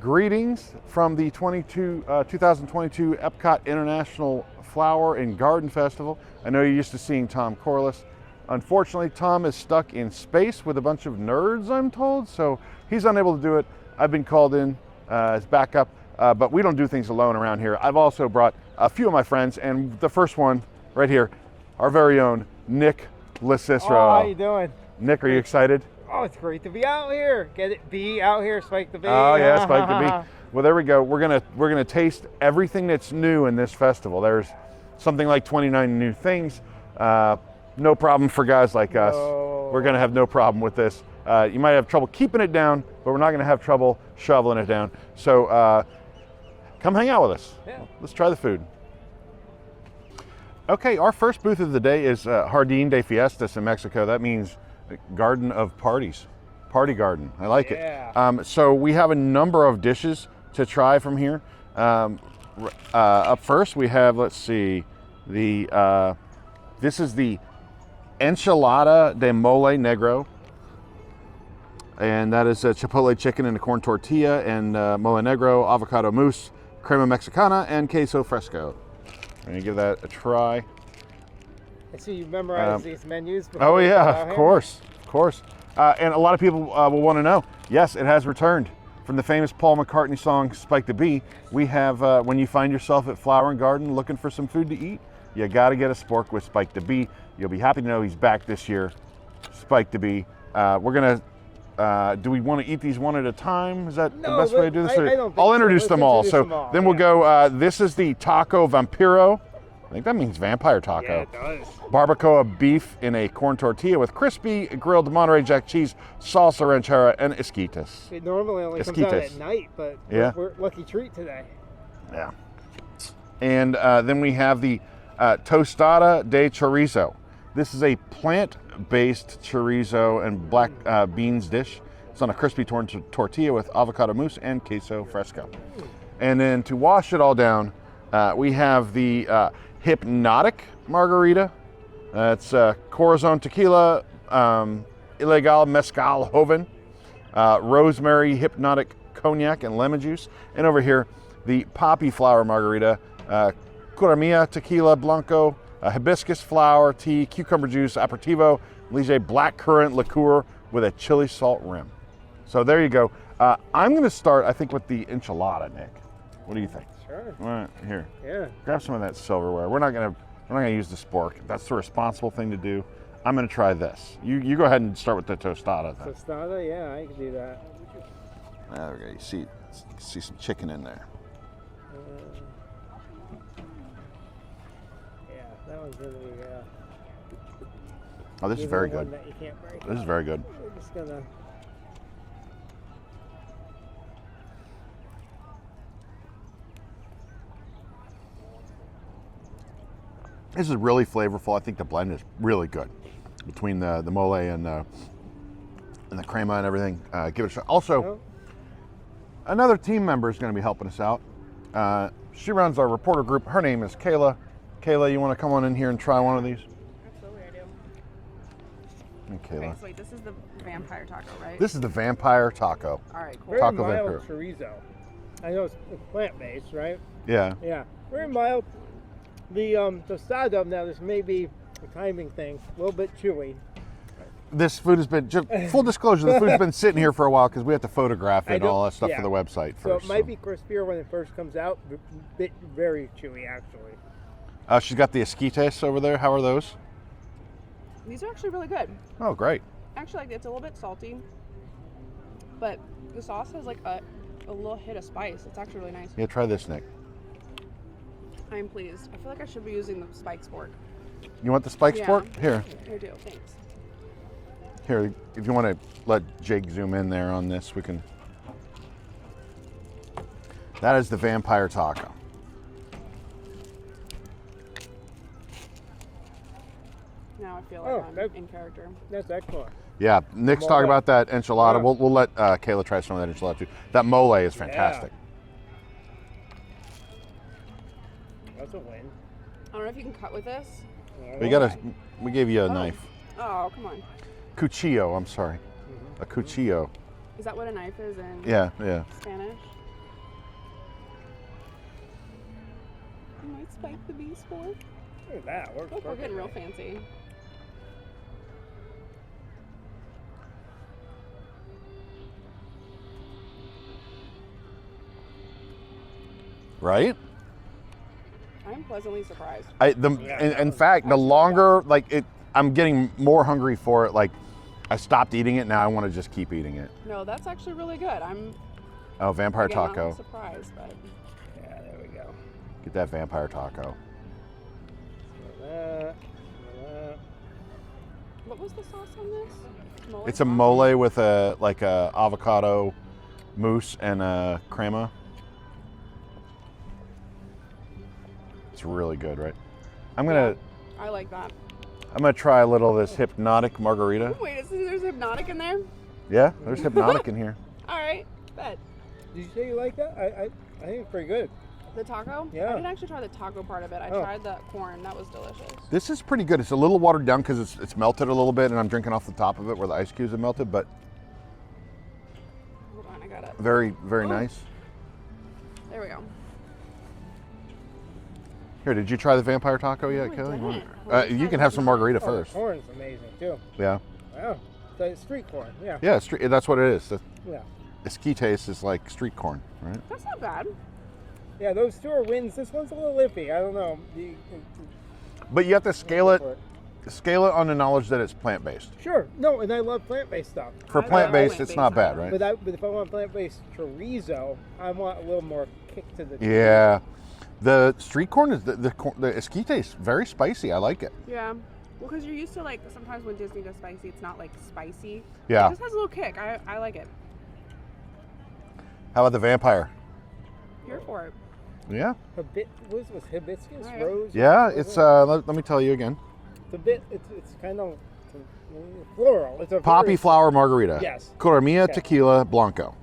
Greetings from the 2022 EPCOT International Flower and Garden Festival. I know you're used to seeing Tom Corliss. Unfortunately, Tom is stuck in space with a bunch of nerds, I'm told, so he's unable to do it. I've been called in as backup, but we don't do things alone around here. I've also brought a few of my friends, and the first one right here, our very own Nick Licicero. Oh, how you doing? Nick, are you excited? Oh, it's great to be out here. Get it? Be out here, Spike the Bee. Oh yeah, Spike the Bee. Well, there we go. We're gonna taste everything that's new in this festival. There's something like 29 new things. No problem for guys like us. We're gonna have no problem with this. You might have trouble keeping it down, but we're not gonna have trouble shoveling it down. So come hang out with us. Yeah. Let's try the food. Okay, our first booth of the day is Jardin de Fiestas in Mexico. That means garden of parties, party garden. I like it. So we have a number of dishes to try from here. Up first we have, let's see, the this is the enchilada de mole negro, and that is a chipotle chicken and a corn tortilla and mole negro, avocado mousse, crema mexicana, and queso fresco. I'm gonna give that a try. I see you memorize these menus. Oh yeah, of course. And a lot of people will want to know, yes, it has returned. From the famous Paul McCartney song, Spike the Bee, we have, when you find yourself at Flower and Garden looking for some food to eat, you gotta get a spork with Spike the Bee. You'll be happy to know he's back this year, Spike the Bee. We're gonna, do we want to eat these one at a time? Is that the best way to do this? I don't think I'll introduce so. them all. So then we'll go, this is the Taco Vampiro. I think that means vampire taco. Yeah, it does. Barbacoa beef in a corn tortilla with crispy grilled Monterey Jack cheese, salsa ranchera, and esquites. It normally only comes out at night, but we're lucky treat today. Yeah. And then we have the tostada de chorizo. This is a plant-based chorizo and black beans dish. It's on a crispy tortilla with avocado mousse and queso fresco. And then to wash it all down, we have the Hypnotic margarita. It's Corazon tequila, Ilegal mezcal joven, rosemary hypnotic cognac and lemon juice. And over here, the poppy flower margarita, Curamilla tequila blanco, hibiscus flower tea, cucumber juice, aperitivo, lige black currant liqueur with a chili salt rim. So there you go. I'm gonna start, I think, with the enchilada, Nick. What do you think? Sure. Right, here. Yeah. Grab some of that silverware. We're not gonna use the spork. That's the responsible thing to do. I'm gonna try this. You go ahead and start with the tostada then. Tostada, yeah, I can do that. There we go. You see some chicken in there. Yeah, that one's gonna be. Oh, this is very good. This is very good. We're just gonna. This is really flavorful. I think the blend is really good between the mole and the crema and everything. Give it a shot. Also, another team member is going to be helping us out. She runs our reporter group. Her name is Kayla. Kayla, you want to come on in here and try one of these? Absolutely, I do. And Kayla. Okay, so wait, this is the vampire taco, right? This is the vampire taco. All right, cool. Very Taco mild vampiro. chorizo. I know it's plant-based, right? Yeah. Yeah, very mild. The tostada, now this may be a timing thing, a little bit chewy. This food has been, just full disclosure, the food's been sitting here for a while because we have to photograph it and all that stuff for the website first. So it might be crispier when it first comes out, but very chewy actually. She's got the esquites over there. How are those? These are actually really good. Oh, great. Actually, like, it's a little bit salty, but the sauce has like a little hit of spice. It's actually really nice. Yeah, try this, Nick. I'm pleased. I feel like I should be using the spike spork. You want the spike spork? Here. I do, thanks. Here, if you want to let Jake zoom in there on this, we can. That is the vampire taco. Now I feel like I'm in character. That's excellent. Yeah, Nick's talking about that enchilada. Yeah. We'll let Kayla try some of that enchilada too. That mole is fantastic. Yeah. That's a win. I don't know if you can cut with this. We gave you a knife. Oh, come on. Cuchillo, I'm sorry. A cuchillo. Is that what a knife is in yeah. Spanish? might spike the beast more. Look at that. Works Look, we're getting real perfectly. fancy. Right? I'm pleasantly surprised. In fact, the longer I'm getting more hungry for it. Like, I stopped eating it. Now I want to just keep eating it. No, that's actually really good. I'm Vampire again, taco. not surprised, but Yeah, there we go. Get that vampire taco. That. what was the sauce on this? Mole? It's a mole with a avocado mousse and a crema. It's really good, right? I'm gonna I like that. try a little of this hypnotic margarita. Wait, there's hypnotic in there? Yeah, there's hypnotic in here. All right, bet. Did you say you like that? I think it's pretty good. The taco? Yeah. I didn't actually try the taco part of it. I tried the corn. That was delicious. This is pretty good. It's a little watered down because it's melted a little bit, and I'm drinking off the top of it where the ice cubes have melted. But Hold on, I got it. very, very nice. There we go. Here, did you try the vampire taco yet, No, I Kelly? didn't. You can have some margarita Oh, first. the corn's amazing too. Yeah. Wow. So street corn. Yeah. Yeah, that's what it is. Yeah. The ski taste is like street corn, right? That's not bad. Yeah, those two are wins. This one's a little iffy. I don't know. But you have to scale it on the knowledge that it's plant-based. Sure. No, and I love plant-based stuff. For I love plant-based, it's not bad, plant-based right? But if I want plant-based chorizo, I want a little more kick to the. Yeah. The street corn is the esquite is very spicy. I like it. Yeah. Well, because you're used to like sometimes when Disney does spicy, it's not like spicy. Yeah. It just has a little kick. I like it. How about the vampire? Here for it. Yeah. What was hibiscus Right. rose? Yeah, What was it's it? let me tell you again. It's kind of floral. It's a Poppy very- flower margarita. Yes. Coromia Okay. tequila blanco.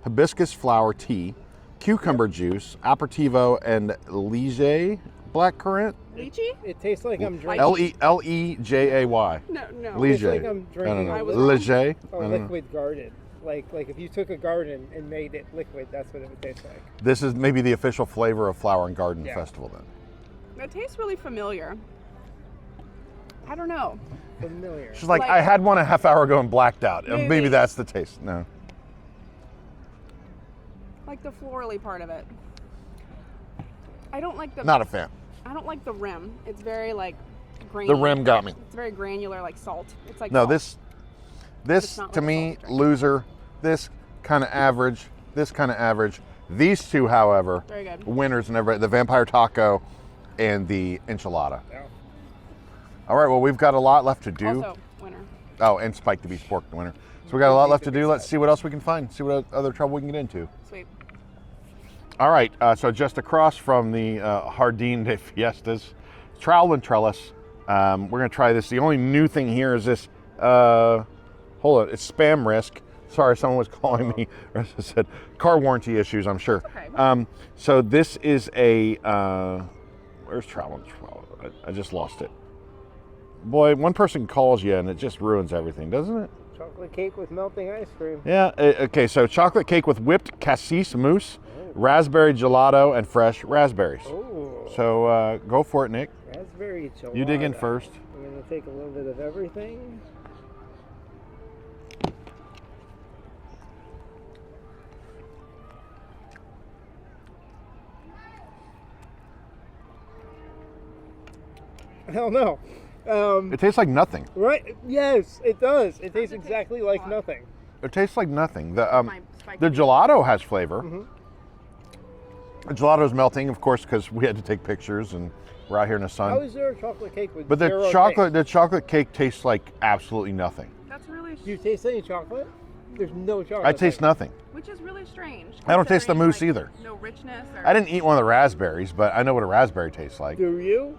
Hibiscus flower tea. Cucumber juice. Aperitivo and Liege black currant. Lychee? It tastes like I'm drinking. Lejay. No, no. Liege. It's like I'm I don't drinking know. I was- Liege. I a don't know. liquid garden. Like if you took a garden and made it liquid, that's what it would taste like. This is maybe the official flavor of Flower and Garden Yeah. Festival then. It tastes really familiar. I don't know. Familiar. She's like, Like- I had one a half hour ago and blacked out. Maybe Maybe. that's the taste. No. Like the florally part of it. I don't like the. Not a fan. I don't like the rim. It's very like The granular. rim got me. It's very granular, like salt. It's like No, salt. this It's not to like me, salty drink. loser. This kind of average. This kind of average. These two, however, Very good. winners and everybody. The vampire taco and the enchilada. Yeah. All right, well, we've got a lot left to do. Also, winner. Oh, and Spike the Beast Pork the winner. So we got a lot left to do. Let's see what else we can find. See what other trouble we can get into. Sweet. All right, so just across from the Jardin de Fiestas, Trowel Trellis. We're gonna try this. The only new thing here is this. Hold on, it's spam risk. Sorry, someone was calling me. I said car warranty issues. I'm sure. Okay. So this is a. Where's Trowel? I just lost it. Boy, one person calls you and it just ruins everything, doesn't it? Chocolate cake with melting ice cream. Yeah. Okay. So chocolate cake with whipped cassis mousse, raspberry gelato, and fresh raspberries. Oh. So go for it, Nick. Raspberry gelato. You dig in first. I'm gonna take a little bit of everything. Hell no. It tastes like nothing. Right? Yes, it does. It tastes it taste? exactly like What? nothing. It tastes like nothing. The My Spike the Beast. gelato has flavor. Mm-hmm. The gelato's melting, of course, because we had to take pictures and we're out here in the sun. How is there a chocolate cake with But the zero chocolate cake tastes like absolutely nothing. That's really. taste? Do you taste any chocolate? There's no chocolate. I taste there. nothing. Which is really strange. I don't taste the considering, mousse like, either. No richness. Or, I didn't eat one of the raspberries, but I know what a raspberry tastes like. Do you?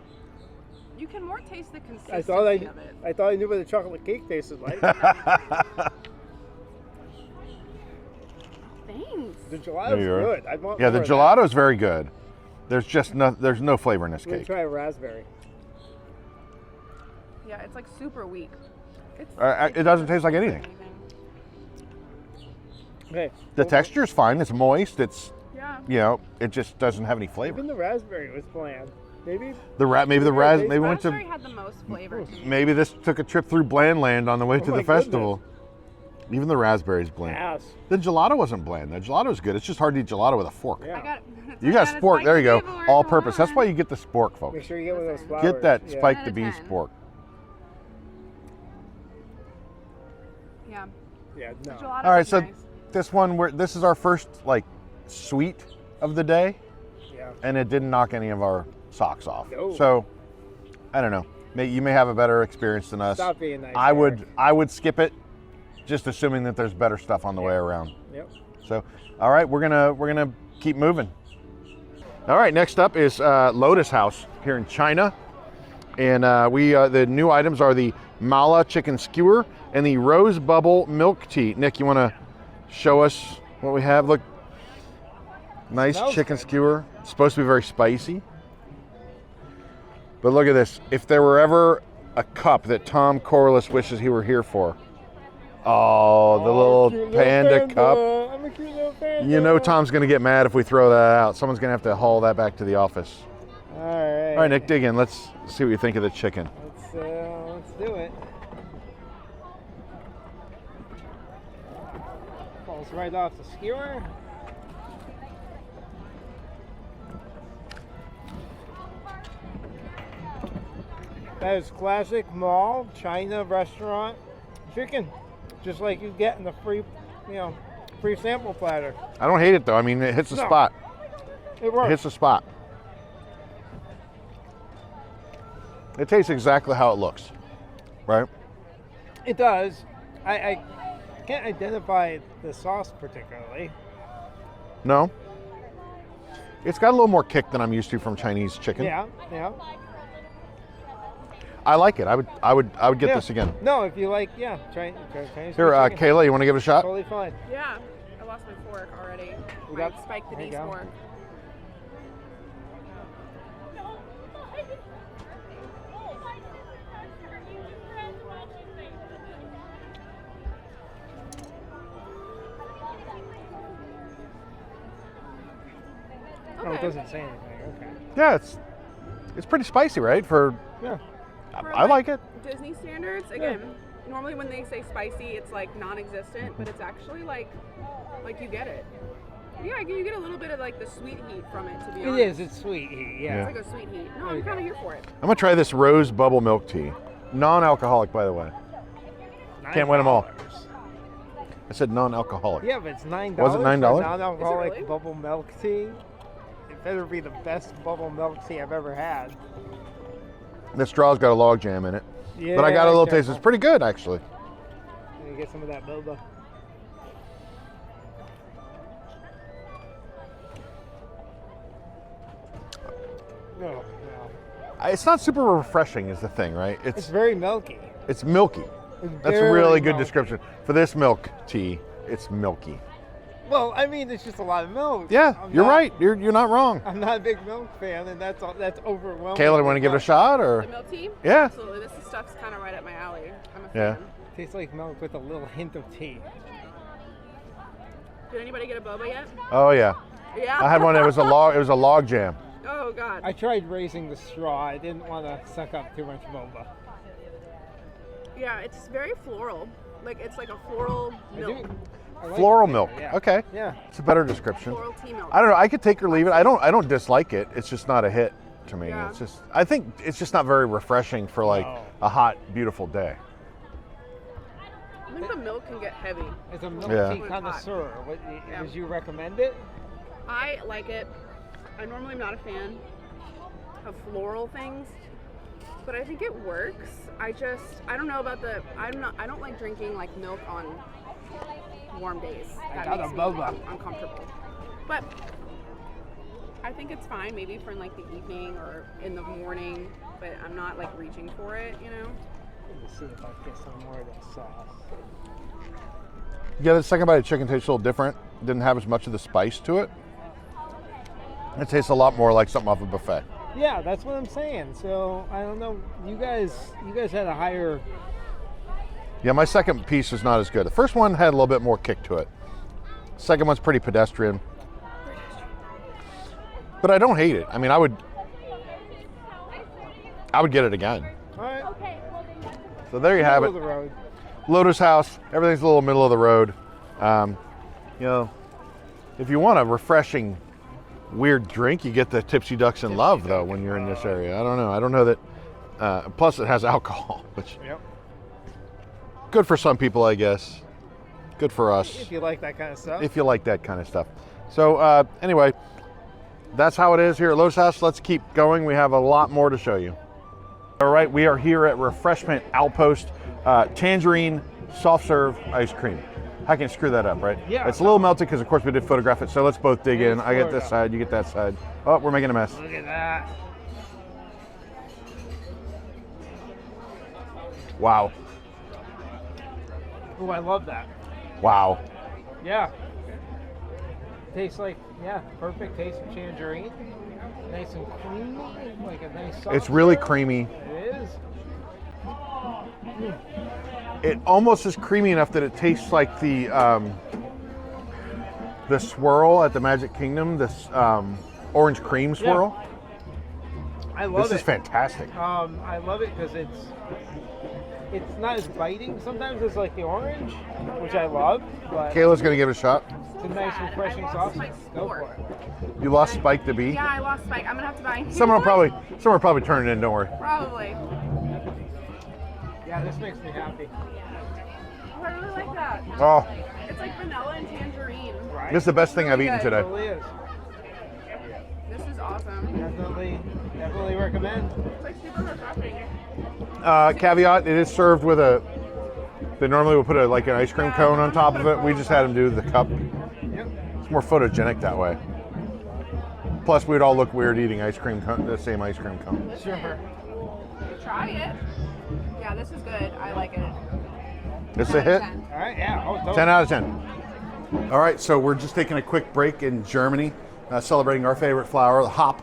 You can more taste the consistency I thought of it. I thought I knew what a chocolate cake tasted like. Thanks. The gelato's There you are. good. I'd want Yeah, the more of that. gelato is very good. There's just there's no flavor in this I'm gonna cake. try a raspberry. Yeah, it's like super weak. It doesn't taste like anything. Okay. The texture's fine. It's moist. It's Yeah. Yeah. you know, it just doesn't have any flavor. Even the raspberry was bland. Maybe Maybe we went to Raspberry had the most flavor to me. maybe this took a trip through Blandland on the way to my the festival. Even the raspberry's bland. ass. The gelato wasn't bland. The gelato's good. It's just hard to eat gelato with a fork. Yeah. I got You got a spork. There you go. spiked All flavor, purpose. come That's why on. you get the spork, folks. Make sure you get one of those flowers. Get that Yeah. spike 10 the out of bee 10. spork. Yeah. Yeah, no. Gelato All right, was so nice. this is our first like sweet of the day, Yeah. and it didn't knock any of our socks off. No. So I don't know. You may have a better experience than us. Stop being nice. I Eric. would skip it, just assuming that there's better stuff on the way around. Yep. So, all right, we're gonna keep moving. All right, next up is Lotus House here in China, and the new items are the mala chicken skewer and the rose bubble milk tea. Nick, you want to show us what we have? Look, nice Smells chicken good. skewer. It's supposed to be very spicy. But look at this. If there were ever a cup that Tom Corliss wishes he were here for. Oh, the little cute panda cup. I'm a cute little panda. You know Tom's going to get mad if we throw that out. Someone's going to have to haul that back to the office. All right. All right, Nick, dig in. Let's see what you think of the chicken. Let's do it. Falls right off the skewer. That is classic mall China restaurant chicken, just like you get in the free sample platter. I don't hate it, though. I mean, it hits the No. spot. It It works. hits the spot. It tastes exactly how it looks, right? It does. I can't identify the sauce particularly. No? It's got a little more kick than I'm used to from Chinese chicken. Yeah, yeah. I like it. I would get Yeah. this again. No, if you like, Chinese Here, chicken, Kayla, you want to give it a shot? totally fine. Yeah. I lost my fork already. We My got- spike the there you bee go. fork. Oh, it Okay. doesn't say anything. Okay. Yeah, it's pretty spicy, right? Yeah. For, I like it. Disney standards, again, normally when they say spicy, it's like non-existent, but it's actually like you get it. Yeah, you get a little bit of like the sweet heat from it, to be It honest. is. It's sweet heat. Yeah. Yeah. It's like a sweet heat. No, There I'm you kind of go. here for it. I'm gonna try this rose bubble milk tea, non-alcoholic, by the way. Can't win 'em all. $9. I said non-alcoholic. Yeah, but it's $9. Was it $9? Non-alcoholic Is it really? bubble milk tea. It better be the best bubble milk tea I've ever had. The straw's got a log jam in it, Yeah. but I got a little taste. careful. It's pretty good, actually. Let me get some of that boba. No. It's not super refreshing, is the thing, right? It's very milky. It's milky. It's That's a very really good milky. description for this milk tea. It's milky. Well, I mean, it's just a lot of milk. Yeah, I'm you're not- right. You're not wrong. I'm not a big milk fan, and that's overwhelming. Kayla, you want to give it a shot, or The milk tea? Yeah. Absolutely. This stuff's kind of right up my alley. I'm a Yeah. fan. Tastes like milk with a little hint of tea. Did anybody get a boba yet? oh yeah, Yeah. I had one that was a log. It was a log jam. Oh God. I tried raising the straw. I didn't want to suck up too much boba. Yeah, it's very floral. Like it's like a floral milk. I like Floral the milk. flavor, yeah. Okay, Yeah. it's a better description. Floral tea milk. I don't know. I could take or leave it. I don't dislike it. It's just not a hit to me. Yeah. It's just. I think it's just not very refreshing for like No. a hot, beautiful day. I think the milk can get heavy. As a milk Yeah. tea connoisseur, Yeah. would you recommend it? I like it. I normally am not a fan of floral things, but I think it works. I don't know about I don't like drinking like milk on warm days. That got a makes me boba. uncomfortable. But I think it's fine maybe for in like the evening or in the morning, but I'm not like reaching for it, you know? Let me see if I can get some more of the sauce. Yeah, the second bite of chicken tastes a little different. Didn't have as much of the spice to it. It tastes a lot more like something off a buffet. Yeah, that's what I'm saying. So I don't know. You guys had a higher. Yeah, my second piece is not as good. The first one had a little bit more kick to it. Second one's pretty pedestrian. but I don't hate it. I mean, I would get it again. All right. So there you have Middle it. of the road. Lotus House. Everything's a little middle of the road. You know, if you want a refreshing, weird drink, you get the Tipsy Ducks in Love though when you're in this area. I don't know. I don't know that. Plus, it has alcohol, which Yep. good for some people, I guess. Good for us. If you like that kind of stuff. If you like that kind of stuff. So anyway, that's how it is here at Lotus House. Let's keep going. We have a lot more to show you. All right, we are here at Refreshment Outpost. Tangerine soft serve ice cream. I can screw that up, right? Yeah. It's a little melted because, of course, we did photograph it. So let's both dig in. I get this Florida. side, you get that side. Oh, we're making a mess. Look at that. Wow. Oh, I love that. Wow. Yeah. Tastes like, perfect taste of tangerine. Nice and creamy, like a nice soft It's really serve. creamy. It is. It almost is creamy enough that it tastes like the swirl at the Magic Kingdom, this orange cream swirl. I love This it. is fantastic. I love it because it's not as biting. Sometimes it's like the orange, which I love, but Kayla's gonna give it a shot. it's a nice refreshing I sauce. lost my Go sport. for it. You lost Spike the Bee. Yeah, I lost Spike. I'm gonna have to buy. Someone will probably turn it in. Don't worry. Probably. Yeah, this makes me happy. Oh, I really like that. Oh, It's like vanilla and tangerine. Right? this is the best thing I've eaten It today. Totally is. This is awesome. Definitely recommend. It's like super refreshing. Caveat: it is served with they normally would put like an ice cream cone on top of it. We just had them do the cup. Yep. It's more photogenic that way. Plus, we'd all look weird eating ice cream the same ice cream cone. Sure. Try it. Yeah, this is good. I like it. It's a hit. 10. All right. Yeah. Oh, totally. 10 out of 10. All right, so we're just taking a quick break in Germany, celebrating our favorite flower, the hop,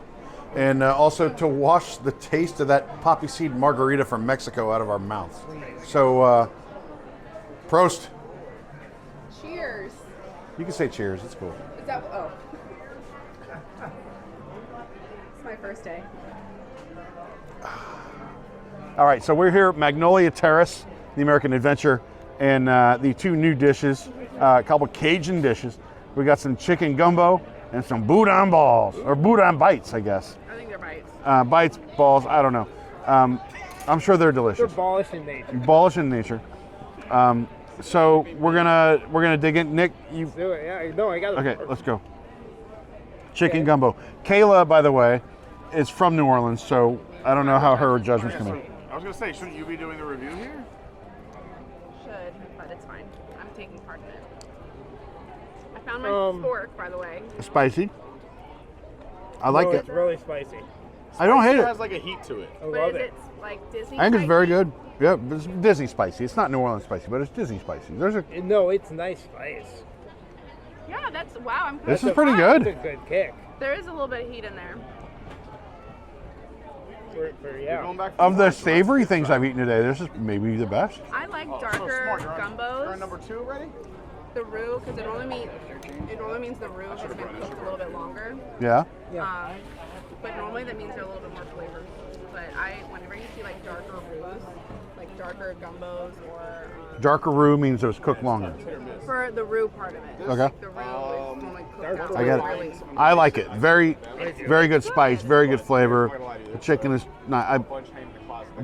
and also to wash the taste of that poppy seed margarita from Mexico out of our mouths. So, Prost. Cheers. You can say cheers, it's cool. Is that? Oh. It's my first day. All right, so we're here at Magnolia Terrace, the American Adventure, and the two new dishes, a couple Cajun dishes. We got some chicken gumbo and some boudin balls, or boudin bites, I guess. I think they're bites. Bites, balls, I don't know. I'm sure they're They're delicious. ballish in nature. Ballish in nature. So we're gonna dig in. Nick, you Let's do it. Yeah. No, I got it. okay? Let's go. Chicken gumbo. Kayla, by the way, is from New Orleans, so I don't know how her judgment's gonna be. I was gonna say, shouldn't you be doing the review here? Should, but it's fine. I'm taking part in it. I found my fork, by the way. Spicy. I like Oh, it. It's really spicy. I don't hate It it. has like a heat to it. I But love is it. it like Disney? I think it's very spicy? good. Yeah, but it's Disney spicy. It's not New Orleans spicy, but it's Disney spicy. No, it's nice spice. Yeah, that's wow. I'm This is kinda pretty surprised. It's good. a good kick. There is a little bit of heat in there. Yeah. Going back Of the front, so that's savory good things stuff. I've eaten today, this is maybe the best. I like Oh, so darker smart. You're on gumbos. number 2 already? The roux, because it only means the roux has been cooked a little bit longer. Yeah. Yeah. But normally that means they're a little bit more flavored. But whenever you see like darker roux, like darker gumbos or Darker roux means it was cooked longer. for the roux part of it. Okay. The roux is normally cooked out. I get really it. I like it. Very good spice, very good flavor. The chicken is not.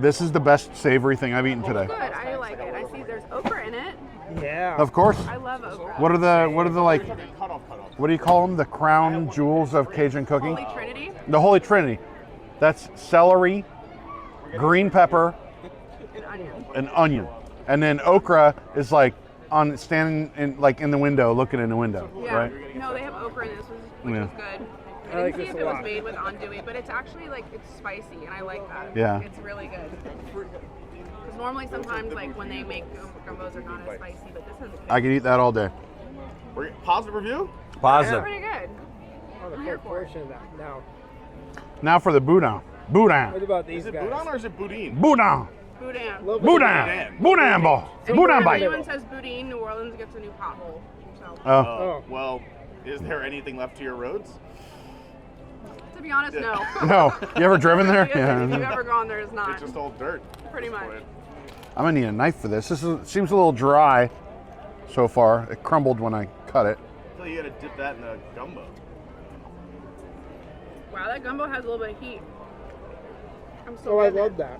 This is the best savory thing I've eaten today. good. I like it. I see there's okra in it. Yeah. Of course. I love okra. What are the like? Cut off. What do you call them? The crown jewels of Cajun cooking? Holy Trinity. The Holy Trinity. That's celery, green pepper, And onion. and onion, and then okra is like standing in the window, looking in the window, Yeah. right? No, they have okra in this, which Yeah. is good. I I like didn't see this if a it was lot. made with andouille, but it's actually like it's spicy, and I like that. Yeah. It's really good. Because normally sometimes like when they make gumbos are not as spicy, but this is I could eat that all day. We're positive review? Positive. pretty good. On the I'm here full for it. portion of that. Now, Now for the boudin. Boudin. what about these Is it guys? boudin or is it boudin? Boudin. Boudin. Little bit of Boudin. Boudin ball. Boudin If bite. anyone says boudin, New Orleans gets a new pothole. So Oh. Well, is there anything left to your roads? To be honest, no. No. You ever driven there? If you've ever gone there, it's not. It's just all dirt. Pretty much. I'm gonna need a knife for this. Seems a little dry so far. It crumbled when I cut it. I thought you had to dip that in a gumbo. Wow, that gumbo has a little bit of heat. I'm so Oh, I good at love it. that.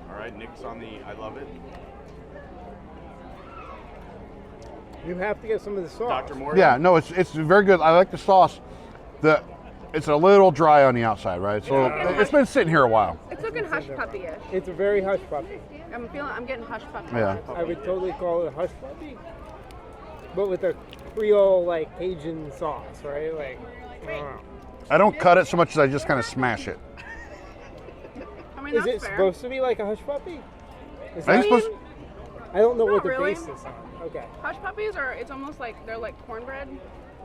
All right, Nick's on the I love it. You have to get some of the sauce. Dr. Morgan. Yeah, no, it's very good. I like the sauce. It's a little dry on the outside, right? So it's been sitting here a while. It's looking hush puppy-ish. It's a very hush puppy. I'm getting hush puppy. Yeah. I would totally call it a hush puppy, but with a Creole like Cajun sauce, right? Like, I don't know. I don't cut it so much as I just kind of smash it. I mean, Is that's it fair. supposed to be like a hush puppy? Is I think that- it's supposed. I don't know Not what the really. base is on. Okay. Hush puppies are, it's almost like, they're like cornbread.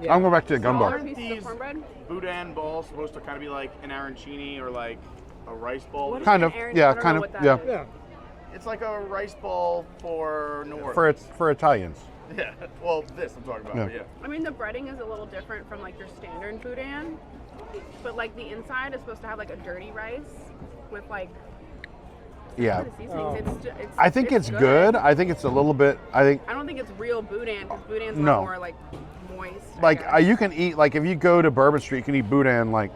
Yeah. I'm going back to the gumbo. Smaller pieces of cornbread. Boudin balls supposed to kind of be like an arancini or like a rice ball. What is Kind an of, Aaron- yeah, I don't kind know of, what that yeah. is. Yeah. It's like a rice ball for New For Orleans. for Italians. Yeah. Well, this I'm talking about. Yeah. But yeah. I mean, the breading is a little different from like your standard boudin, but like the inside is supposed to have like a dirty rice with like Yeah. the seasonings. Oh. It's I think it's good. I think it's a little bit. I think I don't think it's real boudin because boudin's a No. lot more like moist. I like guess. you can eat like if you go to Bourbon Street, you can eat boudin like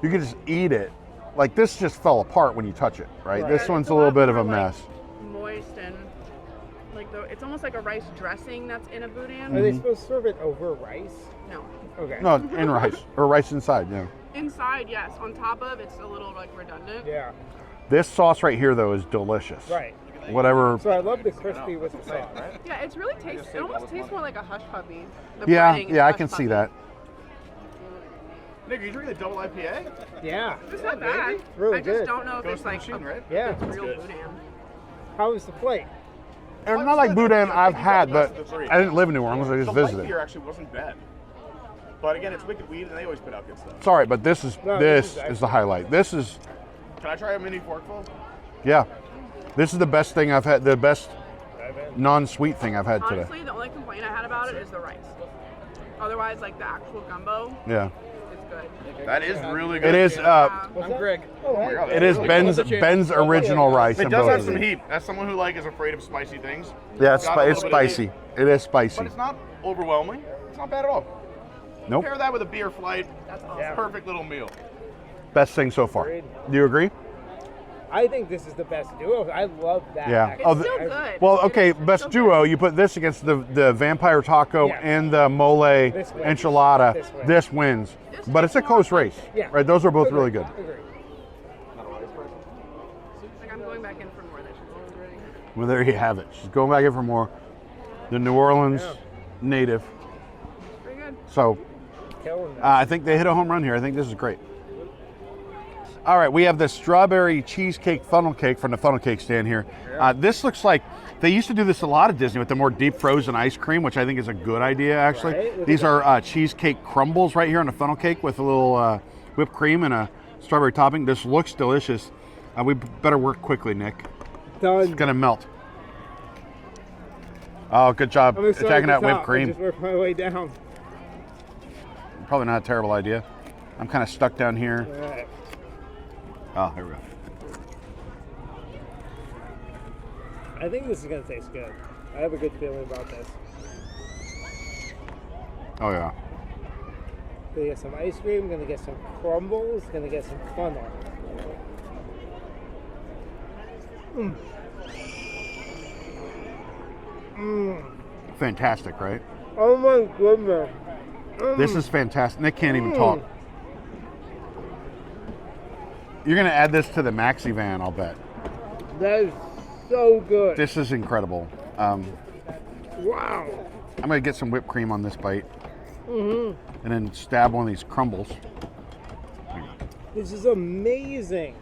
you can just eat it. Like this just fell apart when you touch it, right? Right. This It's one's a lot little bit of a more, like, mess. moist and like it's almost like a rice dressing that's in a boudin. Are they supposed to serve it over rice? No. Okay. No, in rice or rice inside. Yeah. Inside, yes. On top of, it's a little like redundant. Yeah. This sauce right here though is delicious. Right. Whatever. So I love the crispy with the sauce. Right? Yeah, it's really tasty. It almost tastes more like a hush puppy. The Yeah, breading is yeah, I hush can puppy. see that. Nick, are you drinking the double IPA? Yeah. It's not bad. It's really I just good. don't know if Goes it's to the like machine, right? Yeah. real good. boudin. How was the plate? And not like boudin I've had, but That's the three. I didn't live in New Orleans. I just The light visited. beer actually wasn't bad. But again, it's Wicked Weed, and they always put out good stuff. Sorry, but this is No, this this is is the highlight. This is Can I try a mini forkful? yeah. This is the best thing I've had. The best non-sweet thing I've had today. Honestly, the only complaint I had about it is the rice. Otherwise, like the actual gumbo Yeah. is good. That is really good. It is. What's that? Greg. Oh, hey. God, It is that's really Ben's original rice. It in does both have of some these. heat. As someone who like is afraid of spicy things. Yeah, it's, got a it's little bit of spicy. heat. It is spicy. But it's not overwhelming. It's not bad at all. Nope. Pair that with a beer flight. That's awesome. Yeah. Perfect little meal. Best thing so far. Agreed. Do you agree? I think this is the best duo. I love that. Yeah. actually. Oh, It's the- still good. Well, okay, It's best still duo. good. You put this against the vampire taco Yeah. and the mole This wins. enchilada. This wins. This wins. This But it's a is close more race. Yeah. Right. Those are both really good. Agreed. Like I'm going back in for more. This Well, there you have it. She's going back in for more. The New Orleans Yeah. native. pretty good. So Killing that. I think they hit a home run here. I think this is great. All right, we have the strawberry cheesecake funnel cake from the funnel cake stand here. This looks like they used to do this a lot at Disney with the more deep frozen ice cream, which I think is a good idea actually. Right, look These at are cheesecake crumbles right here on the funnel cake with a little whipped cream and a strawberry topping. This looks delicious. We better work quickly, Nick. Done. It's gonna melt. Oh, good job I'm gonna start attacking at that the whipped top and cream. Just work my way down. Probably not a terrible idea. I'm kind of stuck down here. All right. Oh, here we go. I think this is gonna taste good. I have a good feeling about this. Oh yeah. Gonna get some ice cream. Gonna get some crumbles. Gonna get some funnel. Fantastic, right? Oh my goodness. This is fantastic. Nick can't even talk. You're gonna add this to the maxi van, I'll bet. That is so good. This is incredible. I'm Wow. gonna get some whipped cream on this bite, and then stab one of these crumbles. This is amazing.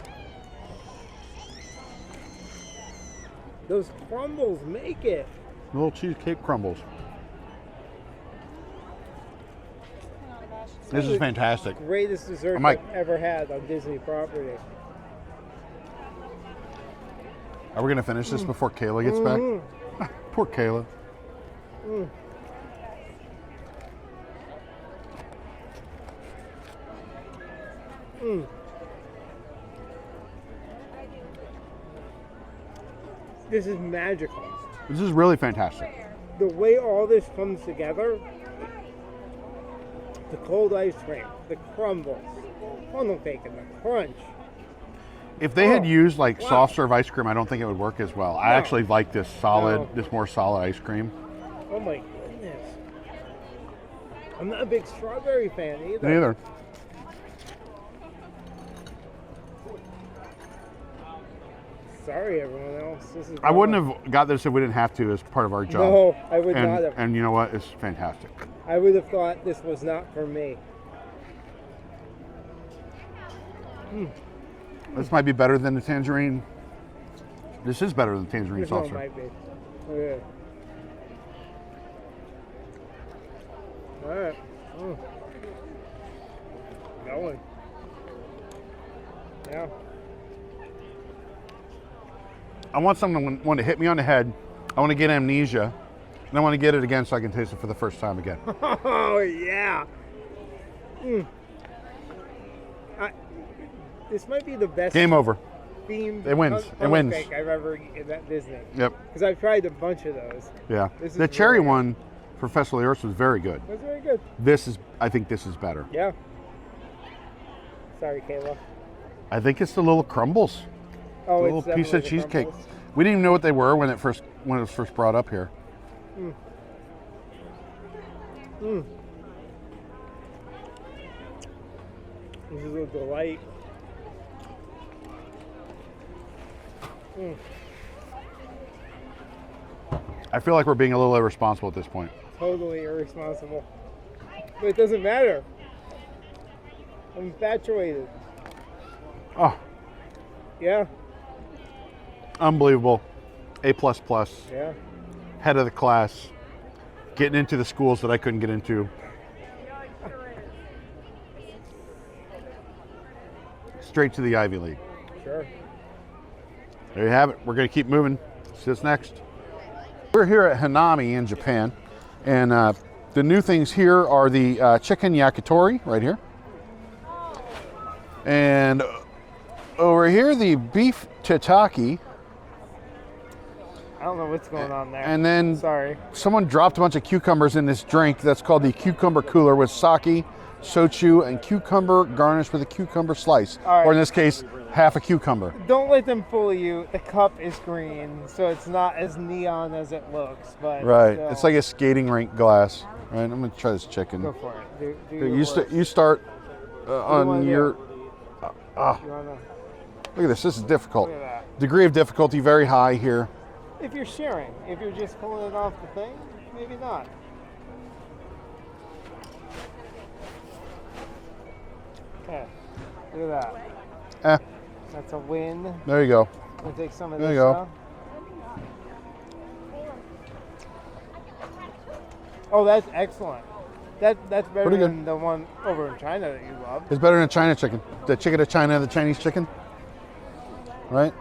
Those crumbles make it. Little cheesecake crumbles. This is fantastic. Greatest dessert I'm like- I've ever had on Disney property. Are we gonna finish this before Kayla gets back? Poor Kayla. This is magical. This is really fantastic. The way all this comes together, the cold ice cream, the crumbles, funnel cake, and the crunch. If they had used like Wow. soft serve ice cream, I don't think it would work as well. I No. actually like this solid, No. this more solid ice cream. Oh my goodness. I'm not a big strawberry fan either. Neither. Sorry, everyone else. This is I wouldn't have got this if we didn't have to as part of our job. No, I would and, not have. And you know what? It's fantastic. I would have thought this was not for me. This might be better than the tangerine. This is better than tangerine This one salsa. might be. Okay. All right. Going. Yeah. I want someone to hit me on the head. I want to get amnesia. And I want to get it again so I can taste it for the first time again. Oh yeah. This might be the best Game over. themed It wins. It funnel wins. cake I've ever eaten at Disney. Yep. Because I've tried a bunch of those. Yeah. This is The cherry really good. one for Festival of the Arts was very good. That's very good. I think this is better. Yeah. Sorry, Kayla. I think it's the little crumbles. Oh, The it's little piece of definitely the cheesecake. crumbles. We didn't even know what they were when it was first brought up here. This is a delight. I feel like we're being a little irresponsible at this point. Totally irresponsible. But it doesn't matter. I'm infatuated. Oh, Yeah. unbelievable. A++. Yeah. Head of the class. Getting into the schools that I couldn't get into. Straight to the Ivy League. Sure. There you have it. We're going to keep moving. See what's next. We're here at Hanami in Japan, and the new things here are the chicken yakitori right here, and over here the beef tataki, I don't know what's going on there. and then Sorry. someone dropped a bunch of cucumbers in this drink that's called the cucumber cooler with sake, sochu, and cucumber garnished with a cucumber slice, All right. or in this case, half a cucumber. Don't let them fool you. The cup is green, so it's not as neon as it looks. But Right. still, It's like a skating rink glass. Right. I'm gonna try this chicken. go for it. Do Here, your you, worst. you start wanna on do? your. You wanna Look at this. This is difficult. look at that? Degree of difficulty very high here. If you're sharing, if you're just pulling it off the thing, maybe not. Okay. Look at that. Eh, That's a win. there you go. We'll take some of There this you go. now. Oh, that's excellent. That's better Pretty good. than the one over in China that you love. It's better than China chicken. The chicken of China, the Chinese chicken. Right?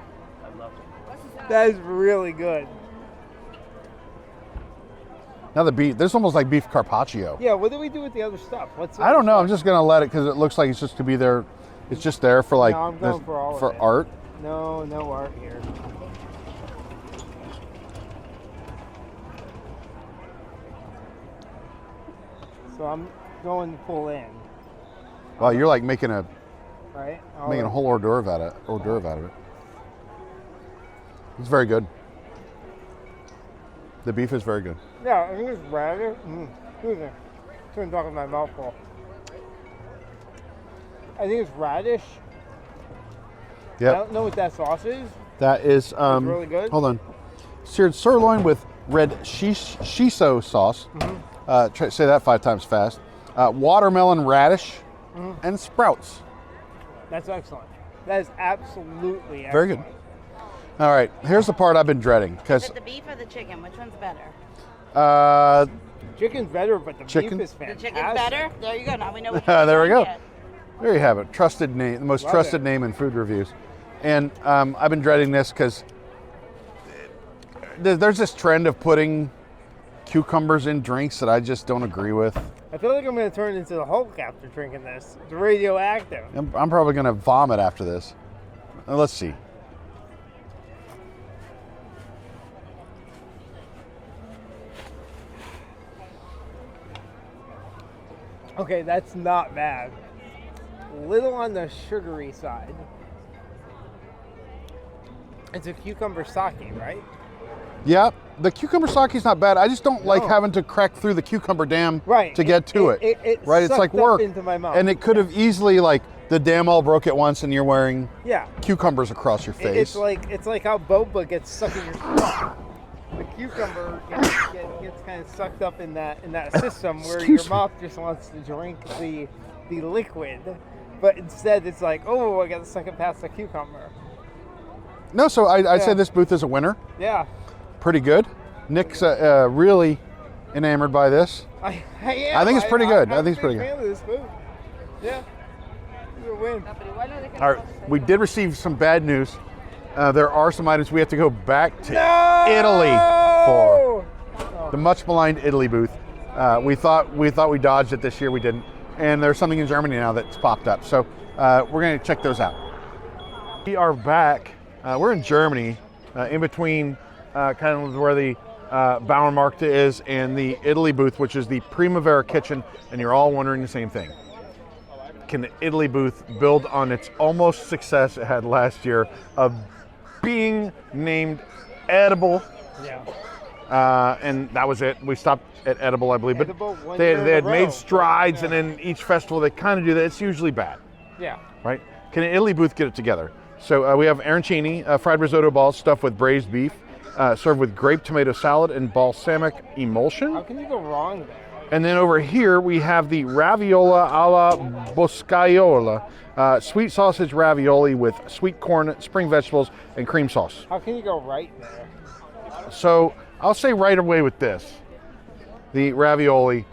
That is really good. Now the beef. This is almost like beef carpaccio. Yeah, what do we do with the other stuff? What's I don't know. I'm just gonna let it because it looks like it's just to be there. It's just there for like No, I'm going for all of it. art. No art here. So I'm going full in, Wow, you're like making a right? whole hors d'oeuvre out of it. It's very good. The beef is very good. Yeah, I think it's radish. Excuse me. Couldn't talk with my mouth full. I think it's radish. I Yep. don't know what that sauce is. That is really good. Hold on. Seared sirloin with red shiso sauce. Mm-hmm. Say that 5 times fast. Watermelon radish Mm-hmm. and sprouts. That's excellent. That is absolutely excellent. Very good. All right, here's the part I've been dreading because Is it the beef or the chicken? Which one's better? Chicken's better, but the Chicken? beef is The fantastic. chicken's better? There you go. Now we know what there we go. get. There you have it. Trusted name, the most Love trusted it. name in food reviews. And I've been dreading this because there's this trend of putting cucumbers in drinks that I just don't agree with. I feel like I'm going to turn into the Hulk after drinking this. It's radioactive. I'm probably going to vomit after this. Let's see. Okay, that's not bad. Little on the sugary side. It's a cucumber sake, right? Yeah, the cucumber sake is not bad. I just don't like having to crack through the cucumber dam to get to it. Right, it's like work. Into my mouth. And it could have easily, like, the dam all broke at once and you're wearing cucumbers across your face. It's like how boba gets sucked in your throat. The cucumber gets kind of sucked up in that system where your mouth just wants to drink the liquid, but instead it's like, oh, I got to suck it past the cucumber. No, so I'd say this booth is a winner. Yeah. Pretty good. Nick's really enamored by this. I am. I think it's pretty good. I think it's pretty good. I'm a fan of this booth. Yeah. It's a win. All right, we did receive some bad news. There are some items we have to go back to Italy for. The much maligned Italy booth. We thought we dodged it this year. We didn't. And there's something in Germany now that's popped up. So we're going to check those out. We are back. We're in Germany, in between kind of where the Bauernmarkt is and the Italy booth, which is the Primavera kitchen. And you're all wondering the same thing. Can the Italy booth build on its almost success it had last year of being named edible? Yeah. And that was it. We stopped at edible, I believe. Edible, but they had made strides, yeah. and then each festival they kind of do that. It's usually bad. Yeah. Right? Can an Italy booth get it together? So we have arancini, fried risotto balls stuffed with braised beef, served with grape tomato salad and balsamic emulsion. How can you go wrong there? And then over here we have the raviola alla boscaiola, sweet sausage ravioli with sweet corn, spring vegetables, and cream sauce. How can you go right there? So I'll say right away with this, the ravioli,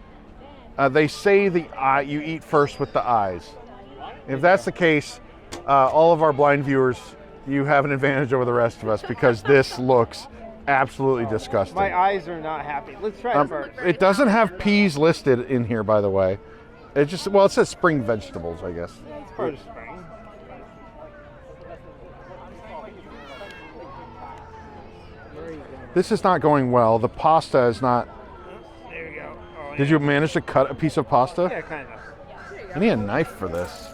they say the eye, you eat first with the eyes. If that's the case, all of our blind viewers, you have an advantage over the rest of us because this looks absolutely disgusting. My eyes are not happy. Let's try it first. It doesn't have peas listed in here, by the way. It just, well, it says spring vegetables, I guess. Yeah, it's part of spring. This is not going well. The pasta is not. There you go. Oh, Did you manage to cut a piece of pasta? Yeah, kind of. I need a knife for this.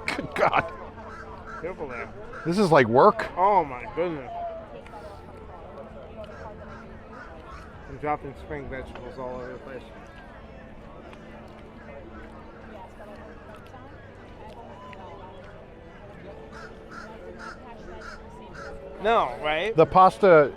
Good God. Careful there. This is like work. Oh my goodness. I'm dropping spring vegetables all over the place. No, right? The pasta,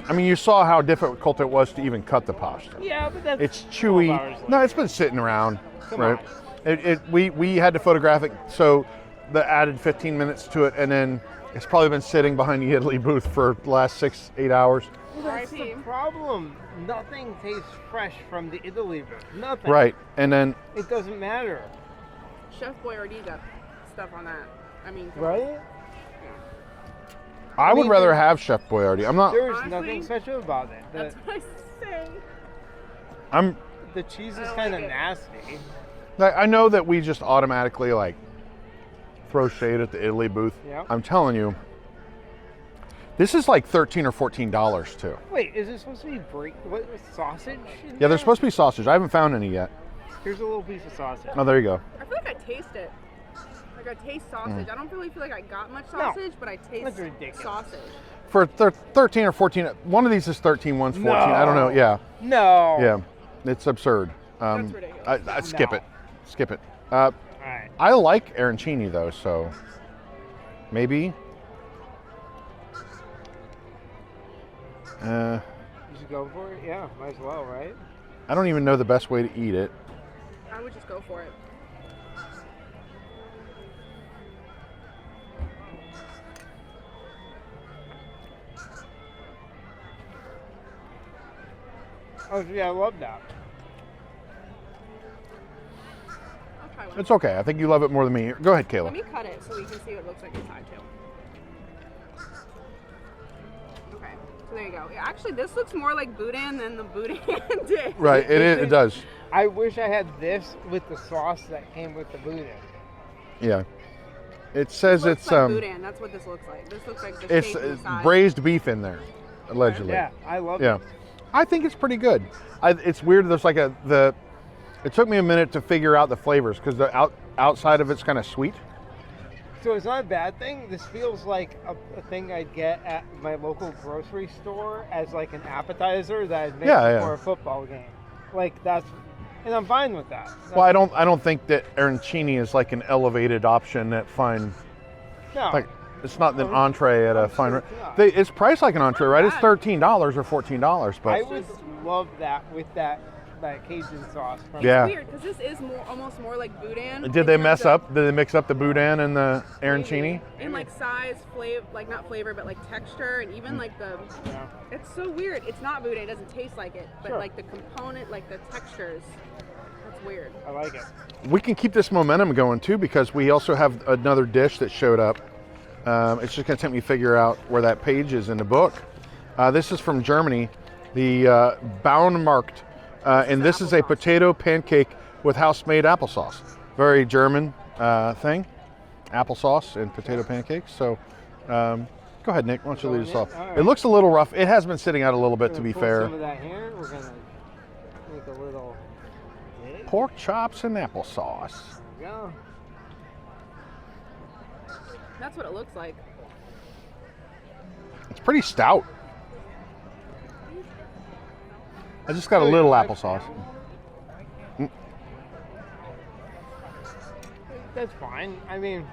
I mean, you saw how difficult it was to even cut the pasta. Yeah, but that's It's 12 hours chewy. later. No, it's been sitting around, Come right? on. We had to photograph it, so the added 15 minutes to it, and then it's probably been sitting behind the Italy booth for the last 6-8 hours. Well, that's the problem. Nothing tastes fresh from the Italy booth. Nothing. Right, and then It doesn't matter. Chef Boyardee got stuff on that. I mean, come Right? on. I would mean, rather have Chef Boyardee. I'm not. There's Honestly, nothing special about it. That's what I say. The cheese is I kind of like it. nasty. I know that we just automatically like throw shade at the Italy booth. Yeah. I'm telling you, this is like $13 or $14 too. Wait, is it supposed to be sausage? Yeah, there's supposed to be sausage. I haven't found any yet. Here's a little piece of sausage. Oh, there you go. I feel like I taste it. Like I taste sausage. I don't really feel like I got much No, sausage, but I taste that's ridiculous. sausage. For 13 or 14, one of these is 13, one's 14. I don't know. Yeah, No. yeah, it's absurd. That's ridiculous. I skip No. it. Skip it. All right. I like arancini though, so maybe. You should go for it? Yeah, might as well, right? I don't even know the best way to eat it. I would just go for it. Oh, yeah, I love that. I'll try one. It's okay. I think you love it more than me. Go ahead, Kayla. Let me cut it so we can see what it looks like inside too. Okay, so there you go. Yeah, actually, this looks more like boudin than the boudin did. Right, it does. I wish I had this with the sauce that came with the boudin. Yeah. It says It looks it's like boudin. That's what this looks like. This looks like the it's shape and size. braised beef in there, allegedly. Yeah, I love Yeah. it. I think it's pretty good. It's weird. There's like it took me a minute to figure out the flavors because the outside of it's kind of sweet. So it's not a bad thing. This feels like a thing I'd get at my local grocery store as like an appetizer that I'd make for a football game. Like and I'm fine with that. Well, I don't think that arancini is like an elevated option at fine. No. Like it's not an entree at a fine. sure it's not. It's priced like an entree, right? It's $13 or $14, but I would love that with that Cajun sauce. Yeah. It's weird because this is almost more like boudin. Did they mess up? Did they mix up the boudin and the arancini? In like size, flavor, like not flavor, but like texture, and even like the. Yeah. It's so weird. It's not boudin. It doesn't taste like it, but Sure. like the component, like the textures. That's weird. I like it. We can keep this momentum going too because we also have another dish that showed up. It's just going to take me to figure out where that page is in the book. This is from Germany, the Bauernmarkt, and this is a potato pancake with house-made applesauce. Very German thing, applesauce and potato pancakes. So go ahead, Nick. Why don't you lead us off? All right. It looks a little rough. It has been sitting out a little bit, to be Pull fair. Some of that here. We're gonna make a little. Pork chops and applesauce. Go. That's what it looks like. It's pretty stout. I just got a little applesauce. That's fine. I mean,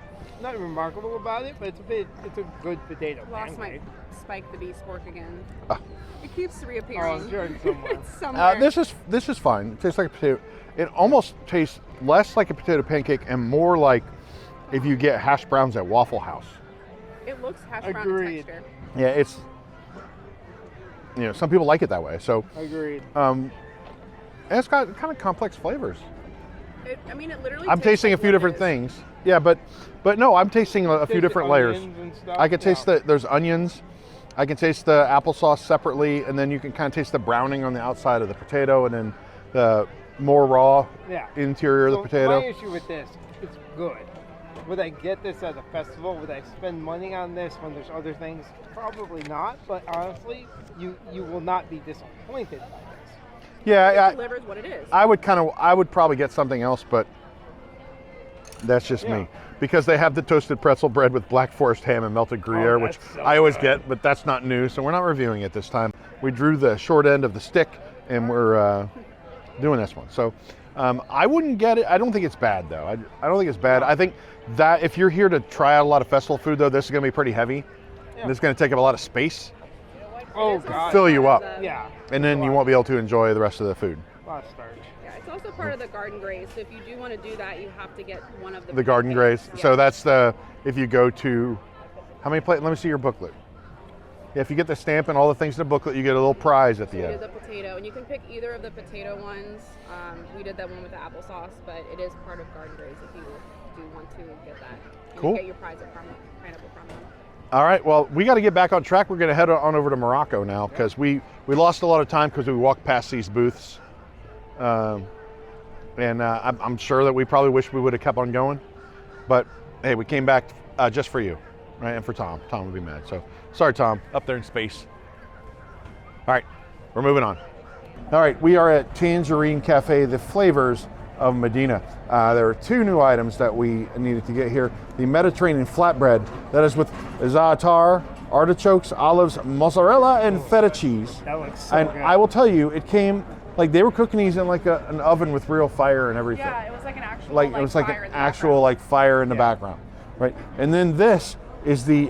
nothing remarkable about it, but it's a good potato Lost my pancake. Spike the Beast fork again. Ah. It keeps Oh, reappearing. I'm sure it's somewhere. It's somewhere. This is fine. It tastes like a potato. It almost tastes less like a potato pancake and more like if you get hash browns at Waffle House. It looks hash brown Agreed. texture. Yeah, it's some people like it that way. So Agreed. and it's got kind of complex flavors. It literally. I'm tastes tasting like a few what it different is. things. Yeah, but no, I'm tasting a few Taste the different layers. onions and stuff. I can taste Yeah. there's onions. I can taste the applesauce separately, and then you can kind of taste the browning on the outside of the potato, and then the more raw Yeah. interior of the So potato. My issue with this, it's good. Would I get this at a festival? Would I spend money on this when there's other things? Probably not. But honestly, you will not be disappointed by this. Yeah, It delivers what it is. I would probably get something else, but that's just Yeah. me. Because they have the toasted pretzel bread with Black Forest ham and melted Gruyere, which that's so I always good. get, but that's not new, so we're not reviewing it this time. We drew the short end of the stick, and we're doing this one. So I wouldn't get it. I don't think it's bad, though. I don't think it's bad. I think that if you're here to try out a lot of festival food, though, this is going to be pretty heavy. Yeah. This is going to take up a lot of space, Oh, It is a God. fill you up, Yeah. and then you won't be able to enjoy the rest of the food. A lot of starch. Yeah, it's also part of the garden graze. So if you do want to do that, you have to get one of the. The garden pancakes. graze. Yeah. So that's if you go to, how many plates? Let me see your booklet. Yeah, if you get the stamp and all the things in the booklet, you get a little prize at So the we end. did the potato, and you can pick either of the potato ones. We did that one with the applesauce, but it is part of garden graze if you do want to get that. And Cool. You get your prize of pineapple crumble. All right, well, we got to get back on track. We're going to head on over to Morocco now because we lost a lot of time because we walked past these booths. I'm sure that we probably wish we would have kept on going. But, hey, we came back just for you, right? And for Tom. Tom would be mad. So, sorry, Tom, up there in space. All right, we're moving on. All right, we are at Tangierine Cafe, the flavors of Medina. There are two new items that we needed to get here. The Mediterranean flatbread, that is with za'atar, artichokes, olives, mozzarella, and feta cheese. That looks so And good. I will tell you, it came, like they were cooking these in like an oven with real fire and everything. Yeah, it was like an actual Like it was like fire an in the actual background. like fire in the background, right? And then this is the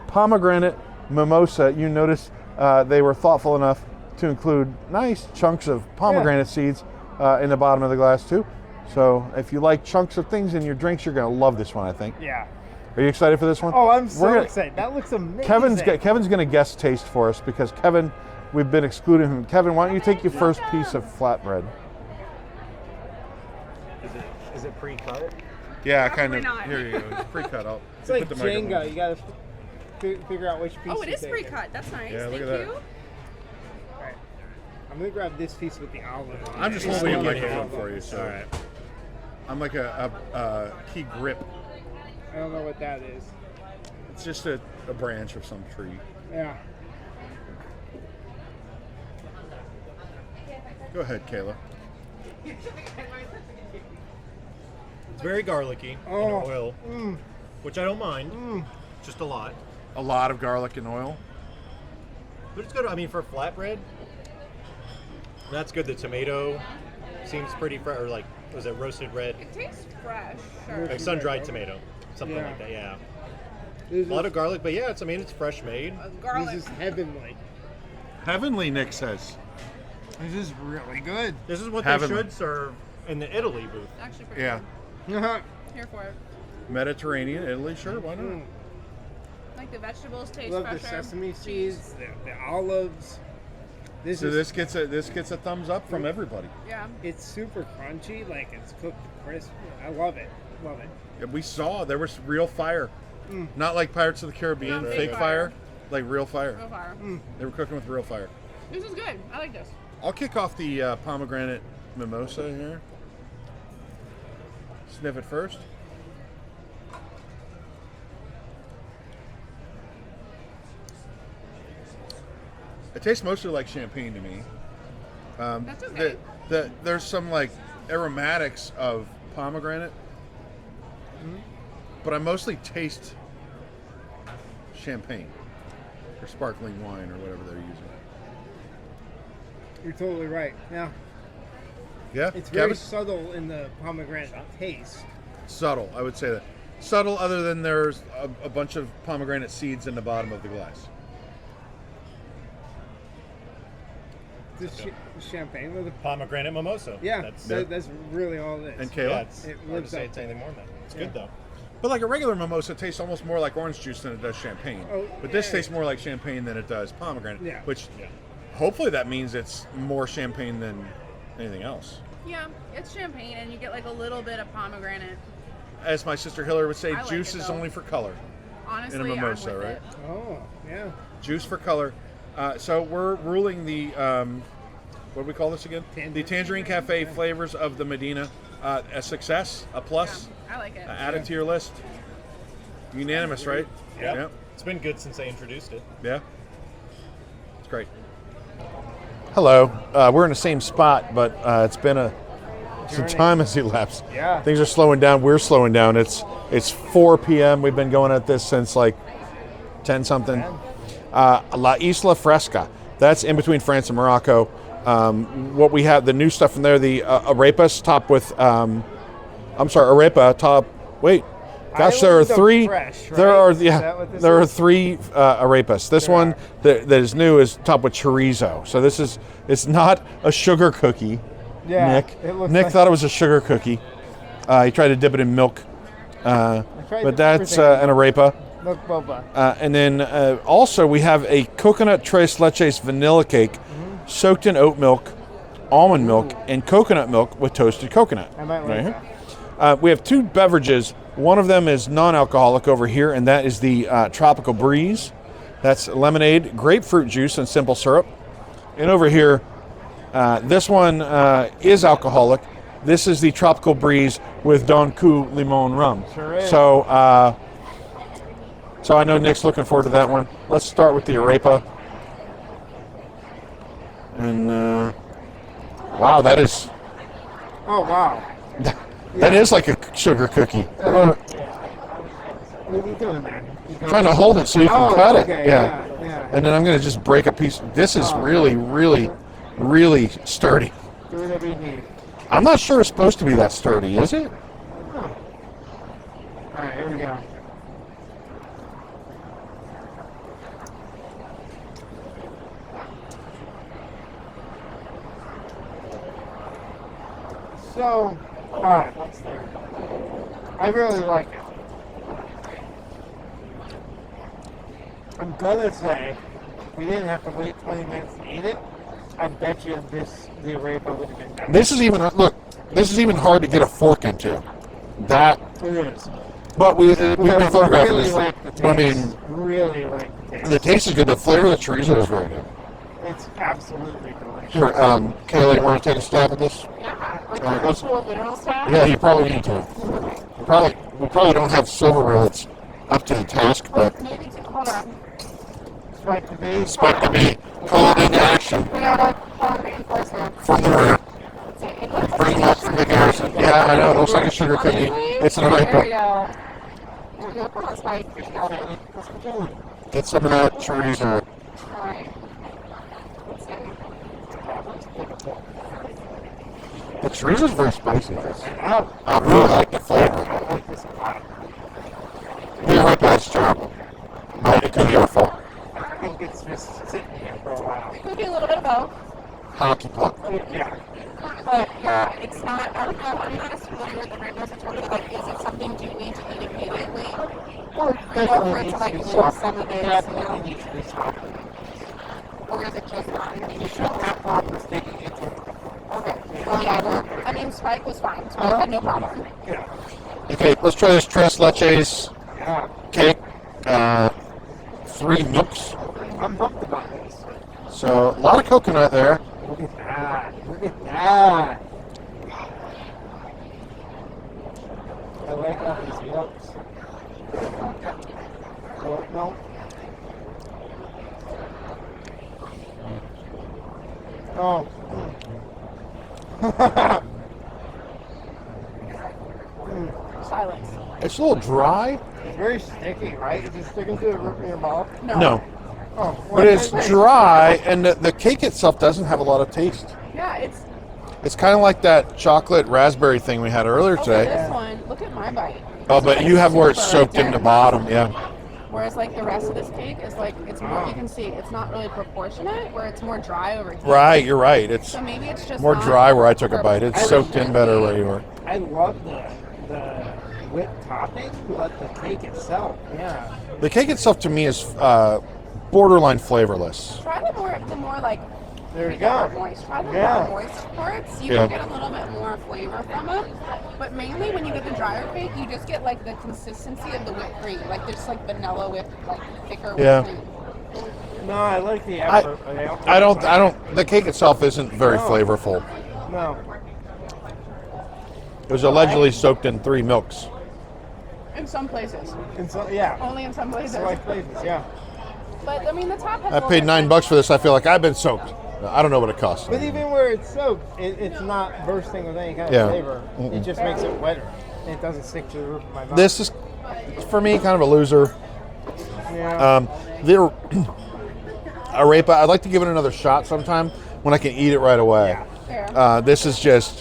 pomegranate mimosa. You notice they were thoughtful enough to include nice chunks of pomegranate seeds in the bottom of the glass too. So if you like chunks of things in your drinks, you're gonna love this one, I think. Yeah. Are you excited for this one? Oh, I'm so We're gonna- excited. That looks amazing. Kevin's gonna guest taste for us because Kevin, we've been excluding him. Kevin, why don't you take your first piece of flatbread? Is it pre-cut? Yeah, Probably kind of. not. Here you go. It's pre-cut. It's like Jenga. You gotta figure out which piece. Oh, it you is take. pre-cut. That's nice. Yeah, look Thank at that. you. Alright. I'm gonna grab this piece with the olive. I'm just It's holding a not microphone olive. for you, so. All right. I'm like a key grip. I don't know what that is. It's just a branch of some tree. Yeah. Go ahead, Kayla. It's very garlicky in Oh. oil, which I don't mind. Just a lot. A lot of garlic and oil. But it's good. I mean, for flatbread, that's good. The tomato seems pretty fresh, or like, was it roasted red? It tastes fresh. Sure. Like sun-dried tomato. Something Yeah. like that, yeah. This A lot is, of garlic, but yeah, it's fresh made. Garlic. this is heavenly. Heavenly, Nick says. This is really good. This is what Heavenly. they should serve in the Italy booth. Actually pretty Yeah. good. Here for it. Mediterranean, Italy, sure, why not? Like the vegetables taste Love fresher. the sesame seeds, the olives. This So is this gets a thumbs up from everybody. Yeah. it's super crunchy, like it's cooked crisp. I love it. Love it. Yeah, we saw there was real fire. Not like Pirates of the Caribbean, Not fake fake fire, fire. like real fire. Real fire. They were cooking with real fire. This is good. I like this. I'll kick off the pomegranate mimosa here. Sniff it first. It tastes mostly like champagne to me. That's okay. There's some like aromatics of pomegranate, but I mostly taste champagne or sparkling wine or whatever they're using. You're totally right. Yeah, Yeah, it's very Kevin? subtle in the pomegranate taste. Subtle, I would say that. Subtle, other than there's a bunch of pomegranate seeds in the bottom of the glass. This champagne with a Pomegranate mimosa. yeah. That's, That's really all it is. And yeah, Kayla? it's It hard to lives say up it's there. anything more than that. It's Yeah. good though. But like a regular mimosa tastes almost more like orange juice than it does champagne. Oh, But this yeah. tastes more like champagne than it does pomegranate. Yeah. Which Yeah. hopefully that means it's more champagne than anything else. Yeah, it's champagne and you get like a little bit of pomegranate. As my sister Hillary would say, I like juice it, is though. only for color. Honestly, mimosa, I'm with right? it. Oh, yeah. Juice for color. So we're ruling the, what do we call this again? The Tangerine Cafe flavors of the Medina. A success, a plus. Yeah, I like it. Add it to your list. Unanimous, right? Yeah. Yeah. It's been good since they introduced it. Yeah. It's great. Hello. We're in the same spot, but it's been some Journey. time has elapsed. Yeah. Things are slowing down. We're slowing down. It's 4 p.m. We've been going at this since like 10 something. La Isla Fresca. That's in between France and Morocco. What we have, the new stuff in there, the arepas topped with, arepa top. Wait, gosh, there are Islands of three. fresh, There right? are Is that what this there are is? 3 arepas. This There one are. that is new is topped with chorizo. So it's not a sugar cookie. Yeah, Nick. it looks Nick like- thought it was a sugar cookie. He tried to dip it in milk, tried but that's everything. an arepa. Look, boba. And then also we have a coconut tres leches vanilla cake soaked in oat milk, almond milk, and coconut milk with toasted coconut. I might like Right that. here. We have 2 beverages. One of them is non-alcoholic over here, and that is the Tropical Breeze. That's lemonade, grapefruit juice, and simple syrup. And over here, this one is alcoholic. This is the Tropical Breeze with Don Q Limon rum. Sure is. So I know Nick's looking forward to that one. Let's start with the arepa. And wow, that is Oh, wow. that is like a sugar cookie. What are you doing, man? Trying to hold it so you can cut okay, it. Yeah. yeah. And then I'm going to just break a piece. This is really, really, really sturdy. Do whatever you need. I'm not sure it's supposed to be that sturdy, is it? All right, here we go. So, all right, what's there? I really like it. I'm gonna say we didn't have to wait 20 minutes to eat it. I bet you the arepa would have been better. This is even look. This is even hard to get a fork into. That. It is. But we've been photographing Really this. like the taste. I mean, Really like the taste. the taste is good. The flavor of the chorizo is very good. It's absolutely delicious. Here, Kayla, you want to take a stab at this? Like actual literal stuff. Yeah, you probably need to. We probably don't have silverware that's up to the task, but Maybe to, hold on. Spike the bee. Spike the bee, call it into action We gotta call it reinforcement. from the rear. So it looks Bring up from the garrison. Yeah, I know. It looks like a sugar cookie. It's an There we arepa. go. We're gonna put on Spike. Get some of that chorizo. Alright. The chorizo is very spicy. I really like the flavor. The arepa is terrible, but it could be our fault. I think it's just sitting here for a while. It could be a little bit of both. Hockey puck. Yeah. But yeah, it's not, I don't know, are you guys familiar with the breakfast? It's really like, is it something you need to eat immediately? Or for it to like live 7 days, you know? needs to be stopped. Or is it just not? You shouldn't have problems taking it to. Okay. Well, yeah, well, I mean, Spike was fine. Spike had no problem. Yeah. Okay, let's try this Tres Leches Yeah. cake. 3 milks. I'm pumped about this. So a lot of coconut there. Look at that. Look at that. I like all these milks. What milk? Oh. Silence. It's a little dry. It's very sticky, right? Is it sticking to the roof of your mouth? No, Oh, but it's dry, and the cake itself doesn't have a lot of taste. Yeah, it's It's kind of like that chocolate raspberry thing we had earlier today. this one. Look at my bite. Oh, but you have where it's soaked in the bottom, yeah. Whereas like the rest of this cake is like it's more. You can see it's not really proportionate. Where it's more dry over here. Right, you're right. It's So maybe it's just more not dry where I took a bite. It's perfect. soaked in better where you were. I love the whipped topping, but the cake itself, yeah. The cake itself to me is borderline flavorless. Try the more like There you more go. moist. Try the Yeah. more moist parts. You Yeah. can get a little bit more flavor from it. But mainly when you get the drier cake, you just get like the consistency of the whipped cream, like there's like vanilla whipped, like thicker whipped Yeah. cream. No, I like the I effort. I don't. The cake itself isn't very No. flavorful. No. It was allegedly soaked in 3 milks. In some places, And so, yeah. only in some places. Select places, yeah. But I mean, the top has. I paid $9 for this. I feel like I've been soaked. I don't know what it costs. But even where it's soaked, it's not bursting with any kind Yeah. of flavor. It just makes it wetter. And it doesn't stick to the roof of my mouth. This is, for me, kind of a loser. Yeah. The arepa, I'd like to give it another shot sometime when I can eat it right away. Fair. This is just,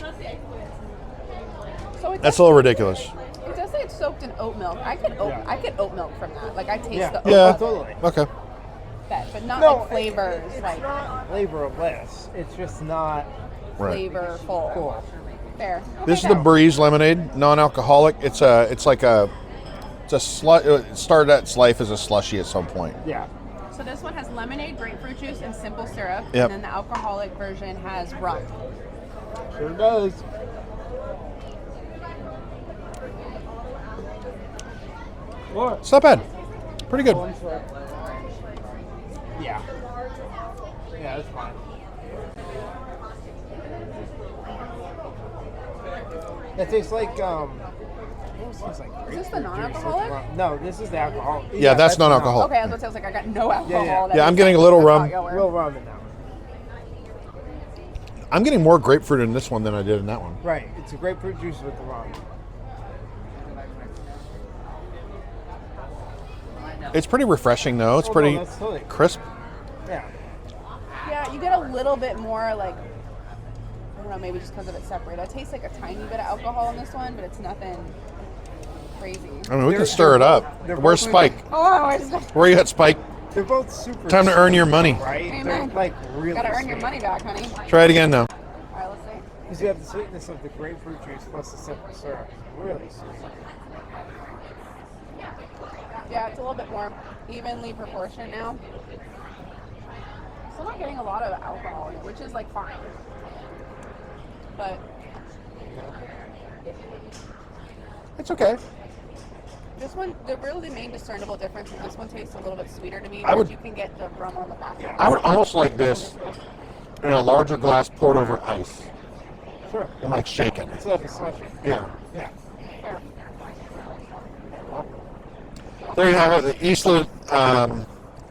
So it that's does, a little ridiculous. it does say it's soaked in oat milk. I get oat milk from that. Like I taste Yeah. the oat Yeah. milk, Totally. Okay. but not No, like flavors, It's like not flavorless. It's just not Right. flavorful. cool. Fair. This is Okay, the Breeze lemonade, non-alcoholic. It's a it started its life as a slushy at some point. Yeah. So this one has lemonade, grapefruit juice, and simple syrup. Yep. And then the alcoholic version has rum. Sure does. What? It's not bad. Pretty good. Yeah. Yeah, that's fine. That tastes like it tastes like Is this the grapefruit juice with non-alcoholic? rum. No, this is the alcohol. Yeah, that's non-alcoholic. Okay, I was about to say, I was like, I got no alcohol. yeah. That Yeah, I'm is getting a like- little I rum. thought y'all were. Real rum in that one. I'm getting more grapefruit in this one than I did in that one. Right. It's a grapefruit juice with the rum. It's pretty refreshing though. It's Oh, no, pretty that's totally- crisp. Yeah. Yeah, you get a little bit more like, I don't know, maybe just because of it's separated. It tastes like a tiny bit of alcohol in this one, but it's nothing crazy. I mean, we They're- can stir it they're up. both- they're Where's both Spike? Oh, I just Where you at, Spike? They're both super. Time to earn your sweet, money. Right? Amen. They're like really. gotta earn your sweet. money back, honey. Try it again now. All right, let's see. Because you have the sweetness of the grapefruit juice plus the simple syrup. Really sweet. Yeah, it's a little bit more evenly proportioned now. Some not getting a lot of alcohol, which is like fine. But It's okay. this one, the really main discernible difference is this one tastes a little bit sweeter to me. I would- You can get the rum on the back. I would almost like this in a larger glass poured over ice. Sure. And like shaken. It's like a slushy. Yeah. Yeah. There you have it, the Isla,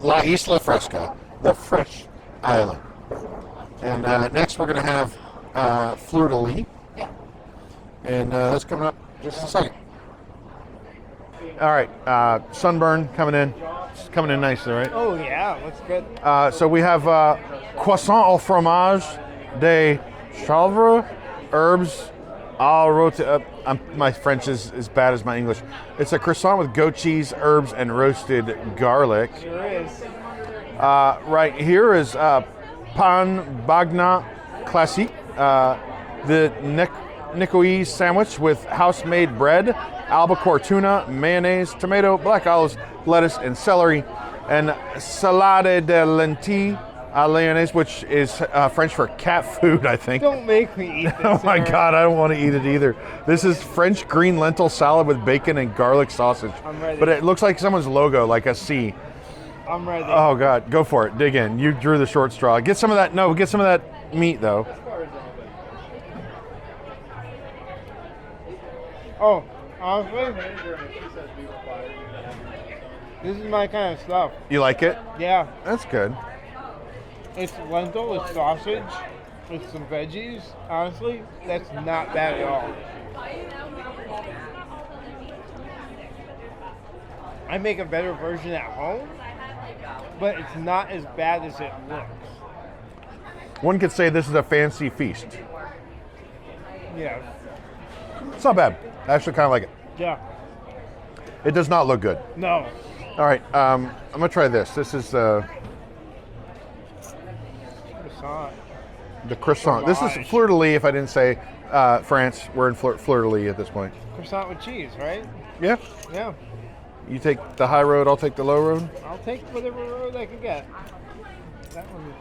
La Isla Fresca, the fresh island. And next we're going to have Fleur de Lys. Yeah. And that's coming up just in a second. All right, sunburn coming in. It's coming in nicely, right? Oh yeah, looks good. So we have croissant au fromage de chèvre, herbs, au rôti. My French is as bad as my English. It's a croissant with goat cheese, herbs, and roasted garlic. Sure is. Right here is pan bagna classique, the Nicoise sandwich with house-made bread, albacore tuna, mayonnaise, tomato, black olives, lettuce, and celery, and salade de lentilles à lyonnaise, which is French for cat food, I think. Don't make me eat this. Oh my Eric. God, I don't want to eat it either. This is French green lentil salad with bacon and garlic sausage. I'm ready. But it looks like someone's logo, like a C. I'm ready. Oh God, go for it. Dig in. You drew the short straw. Get some of that. No, get some of that meat though. Oh, honestly, this is my kind of stuff. You like it? Yeah, That's good. it's lentil with sausage with some veggies. Honestly, that's not bad at all. I make a better version at home, but it's not as bad as it looks. One could say this is a fancy feast. Yeah, It's not bad. I actually kind of like it. yeah. It does not look good. No, All right, I'm gonna try this. This is croissant. the croissant. This is Fromage. Fleur de Lys. If I didn't say France, we're in Fleur de Lys at this point. Croissant with cheese, right? Yeah. Yeah. You take the high road. I'll take the low road. I'll take whatever road I can get. That one.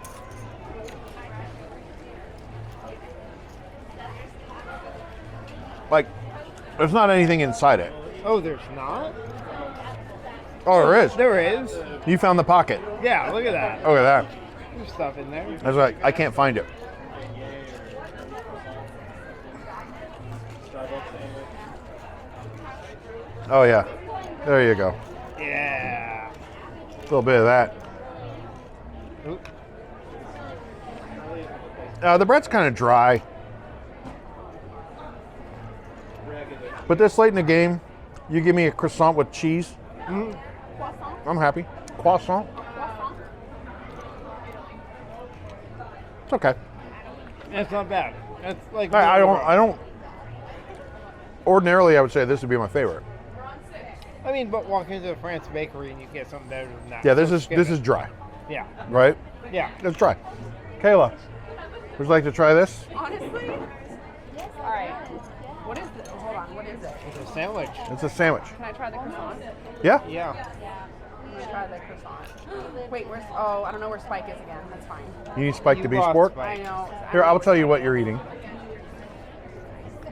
Like, there's not anything inside it. Oh, there's not? Oh, there is. There is. You found the pocket. Yeah, look at that. Look at that. There's stuff in there. I was like, I can't find it. Oh yeah, there you go. Yeah. A little bit of that. Oop. The bread's kind of dry. But this late in the game, you give me a croissant with cheese. Croissant. I'm happy. Croissant. It's okay. That's not bad. That's like I don't. Ordinarily, I would say this would be my favorite. I mean, but walk into the France bakery and you get something better than that. Yeah, So this skip is it. dry, Yeah. right? Yeah. Let's try. Kayla, would you like to try this? Honestly? All right. What is this? Hold on. What is it? It's a sandwich. It's a sandwich. Can I try the croissant? Yeah. Yeah. I'm gonna try the croissant. Wait, where's? Oh, I don't know where Spike is again. That's fine. You need Spike You to be lost sport. Spike. I know. Here, I'll tell you what you're eating.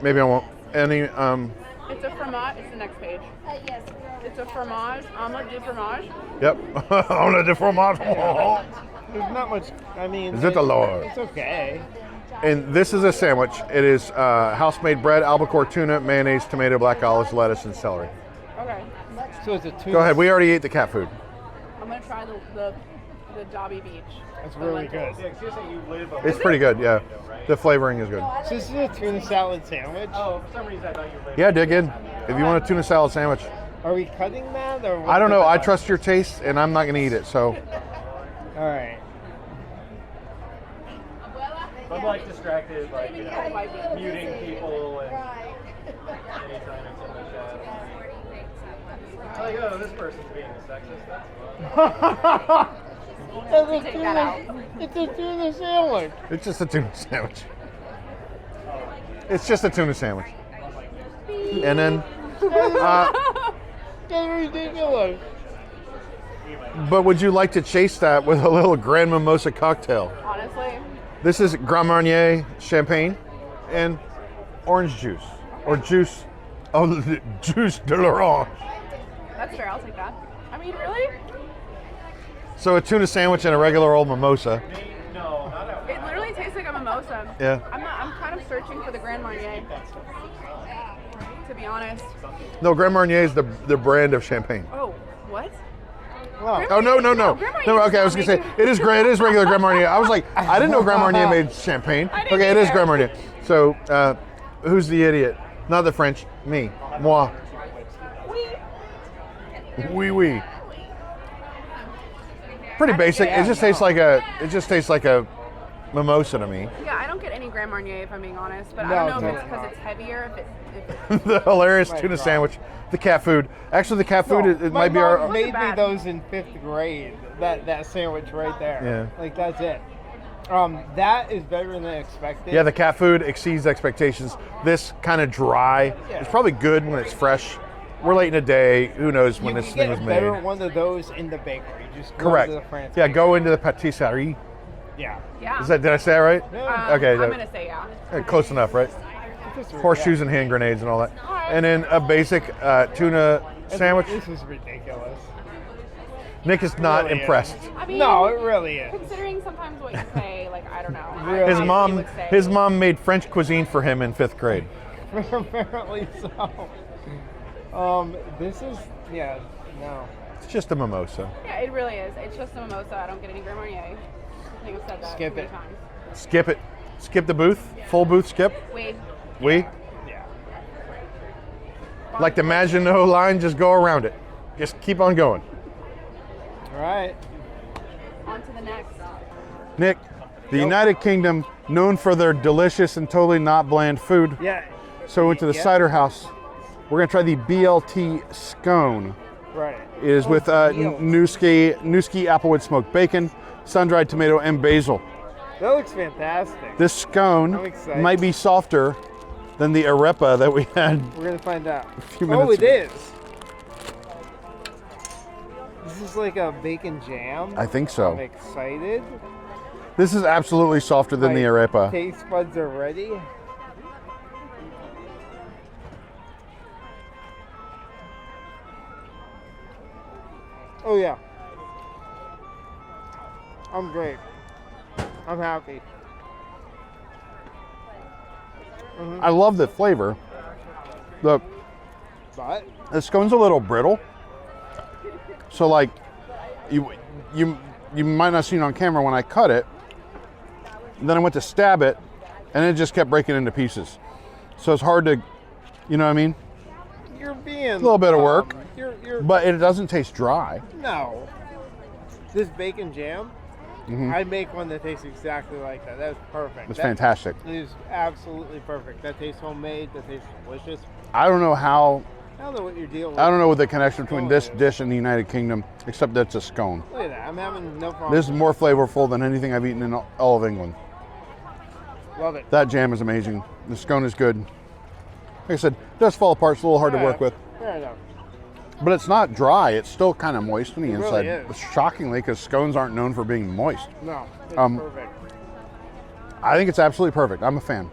Maybe I won't. Any It's a fromage. It's the next page. Yes. It's a fromage. Omelette de fromage. Yep. On the fromage. There's not much. I mean, Is it the Lord? It's okay. And this is a sandwich. It is house-made bread, albacore tuna, mayonnaise, tomato, black olives, lettuce, and celery. Okay. So it's a tuna. Go ahead. We already ate the cat food. I'm gonna try the Dobby Beach. That's The really lentils. good. It's pretty good. Yeah. The flavoring is good. So this is a tuna salad sandwich. Oh, for some reason I thought you were. Yeah, dig in. If you want a tuna salad sandwich. Are we cutting that or? I don't know. I trust your taste, and I'm not going to eat it. So All right. I'm like distracted, like muting people and anytime and stuff like that. Like, oh, this person's being a sexist. That's It's a Take that out. tuna. It's a tuna sandwich. it's just a tuna sandwich. It's just a tuna sandwich. And then That's ridiculous. But would you like to chase that with a little Grand Mimosa cocktail? Honestly, This is Grand Marnier champagne and orange juice. Or juice. Oh, juice de l'orange. that's fair. I'll take that. I mean, really? So a tuna sandwich and a regular old mimosa. No, not at It literally tastes like a mimosa. Yeah. I'm kind of searching for the Grand Marnier, to be honest. No, Grand Marnier is the brand of champagne. Oh, what? Wow. Oh, no. Grand Marnier No, does okay, I was not going to say, make it is regular Grand Marnier. I was like, I didn't know Grand Marnier made champagne. I didn't Okay, it is either. Grand Marnier. So, who's the idiot? Not the French, me. Moi. Oui. Pretty basic. It just tastes like a mimosa to me. Yeah, I don't get any Grand Marnier if I'm being honest, but No, I don't know if it's totally because not. it's heavier. If it's The hilarious My tuna God. sandwich, the cat food. Actually, the cat food it my might be mom our. made me bad. those in 5th grade. That sandwich right there. Yeah. Like that's it. That is better than expected. Yeah, the cat food exceeds expectations. This kind of dry. Yeah. It's probably good when it's fresh. We're late in the day. Who knows when you this can thing get was a better made? one of those in the bakery. Just go Correct. to the France. Yeah, go into the patisserie. Yeah. yeah. Did I say that right? Okay, I'm yeah. gonna say yeah. Close enough, right? Horseshoes and hand grenades and all that. And then a basic tuna sandwich. This is ridiculous. Nick is not really is. impressed. I mean, No, it really is. considering sometimes what you pay, like I don't know. Really? His I mom, would say- his mom made French cuisine for him in 5th grade. Apparently so. This is no. It's just a mimosa. Yeah, it really is. It's just a mimosa. I don't get any Grand Marnier. I think I've said that Skip too many it. times. Skip it. Skip the booth. Full booth skip. Wait. We Yeah. like the Maginot line. Just go around it. Just keep on going. All right. On to the next. Nick, the United Kingdom, known for their delicious and totally not bland food. Yeah. So we went to the Yeah. cider house. We're gonna try the BLT scone. Right. It is with deals. Nooski applewood smoked bacon, sun-dried tomato, and basil. That looks fantastic. This scone I'm excited. might be softer than the arepa that we had. We're gonna find out. few Oh, minutes it ago. is. This is like a bacon jam. I think I'm so. excited. This is absolutely softer than the My arepa. Taste buds are ready. Oh yeah. I'm great. I'm happy. I love the flavor. Look, But the scone's a little brittle. So like, you might not see it on camera when I cut it. And then I went to stab it, and it just kept breaking into pieces. So it's hard to, you know what I mean? you're being a little bit of work. You're But it doesn't taste dry. no. This bacon jam, Mm-hmm. I make one that tastes exactly like that. That's perfect. It's That fantastic. is absolutely perfect. That tastes homemade. That tastes delicious. I don't know how. I don't know what you're dealing with. I don't know what the connection between this dish and the United Kingdom, except that it's a scone. Look at that. I'm having no problem. This is more flavorful than anything I've eaten in all of England. Love it. That jam is amazing. The scone is good. Like I said, it does fall apart. It's a little hard to work with. Fair enough. But it's not dry. It's still kind of moist on the It inside. really is. Shockingly, because scones aren't known for being moist. No, it's Um, perfect. I think it's absolutely perfect. I'm a fan.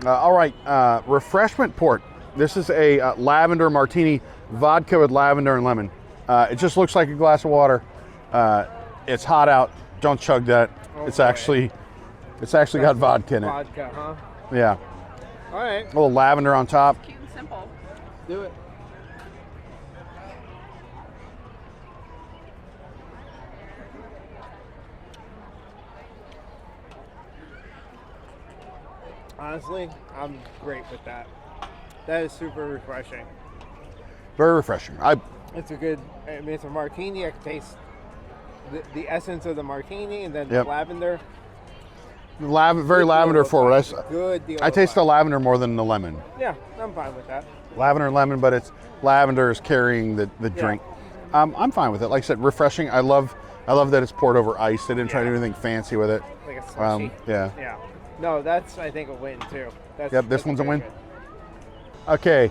All right, Refreshment Port. This is a lavender martini, vodka with lavender and lemon. It just looks like a glass of water. It's hot out. Don't chug that. It's boy. actually got vodka in it. Vodka, huh? Yeah, All right, a little lavender on top. Cute and simple. do it. Honestly, I'm great with that. That is super refreshing. Very refreshing. It's a good, I mean, it's a martini. I can taste the essence of the martini and then Yep. the lavender. Very lavender forward. Good deal. I of taste the vibe. lavender more than the lemon. Yeah, I'm fine with that. Lavender and lemon, but it's lavender is carrying the drink. I'm fine with it. Like I said, refreshing. I love that it's poured over ice. They didn't try to do anything fancy with it. Like a slushy. Yeah. Yeah. No, that's, I think, a win too. That's, Yep, this that's one's a very win. good. Okay,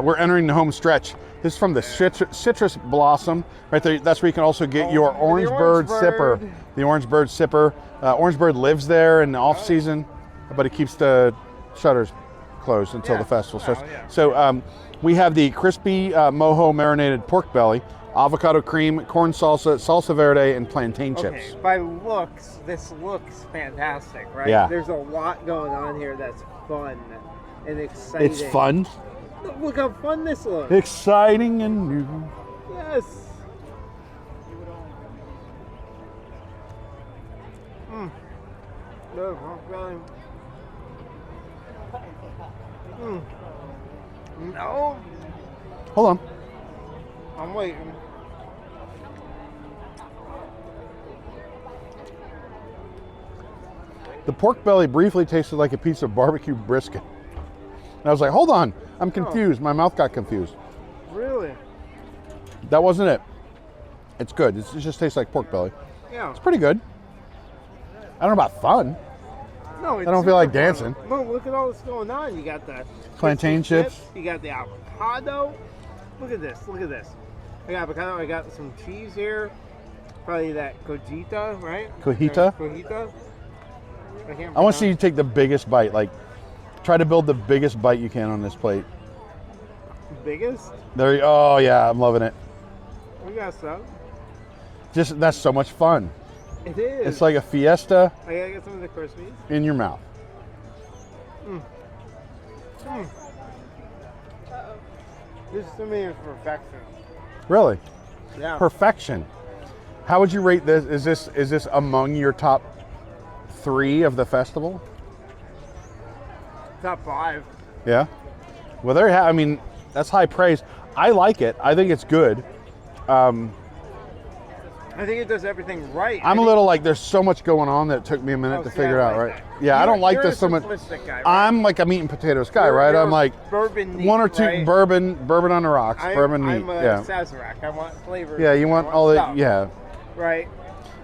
we're entering the home stretch. This is from the citrus blossom right there. That's where you can also get your orange bird sipper. The orange bird sipper. Orange bird lives there in the off season, but it keeps the shutters closed until the festival starts. So we have the crispy mojo marinated pork belly, avocado cream, corn salsa, salsa verde, and plantain chips. Okay, by looks, this looks fantastic, right? Yeah. There's a lot going on here that's fun and exciting. It's fun. Look how fun this looks. Exciting and new. Yes. No, no. Hold on. I'm waiting. The pork belly briefly tasted like a piece of barbecue brisket. And I was like, hold on, I'm confused. My mouth got confused. Really? That wasn't it. It's good. It just tastes like pork belly. Yeah. It's pretty good. I don't know about fun. No, it's I don't feel like super dancing. fun. Well, look at all that's going on. You got the Plantain chips. You got the avocado. Look at this. Look at this. I got avocado. I got some cheese here. Probably that cojita, right? Cojita? Cojita. I want to see you take the biggest bite. Like, try to build the biggest bite you can on this plate. Biggest? There you. Oh yeah, I'm loving it. We got some. Just that's so much fun. It is. It's like a fiesta I gotta get some of the Crispies. in your mouth. This to me is perfection. Really, Yeah. perfection. How would you rate this? Is this among your top 3 of the festival? Top 5. Yeah. Well, there you have. I mean, that's high praise. I like it. I think it's good. I think it does everything right. I'm a little like, there's so much going on that it took me a minute to figure it out, right? Yeah, I don't like this so much. Guy, right? I'm like a meat and potatoes guy, right? You're I'm like bourbon neat, 1 or 2 right? bourbon on the rocks, bourbon neat. I'm a Yeah. Sazerac. I want flavors. Yeah, you want I all stuff, the, yeah. Right.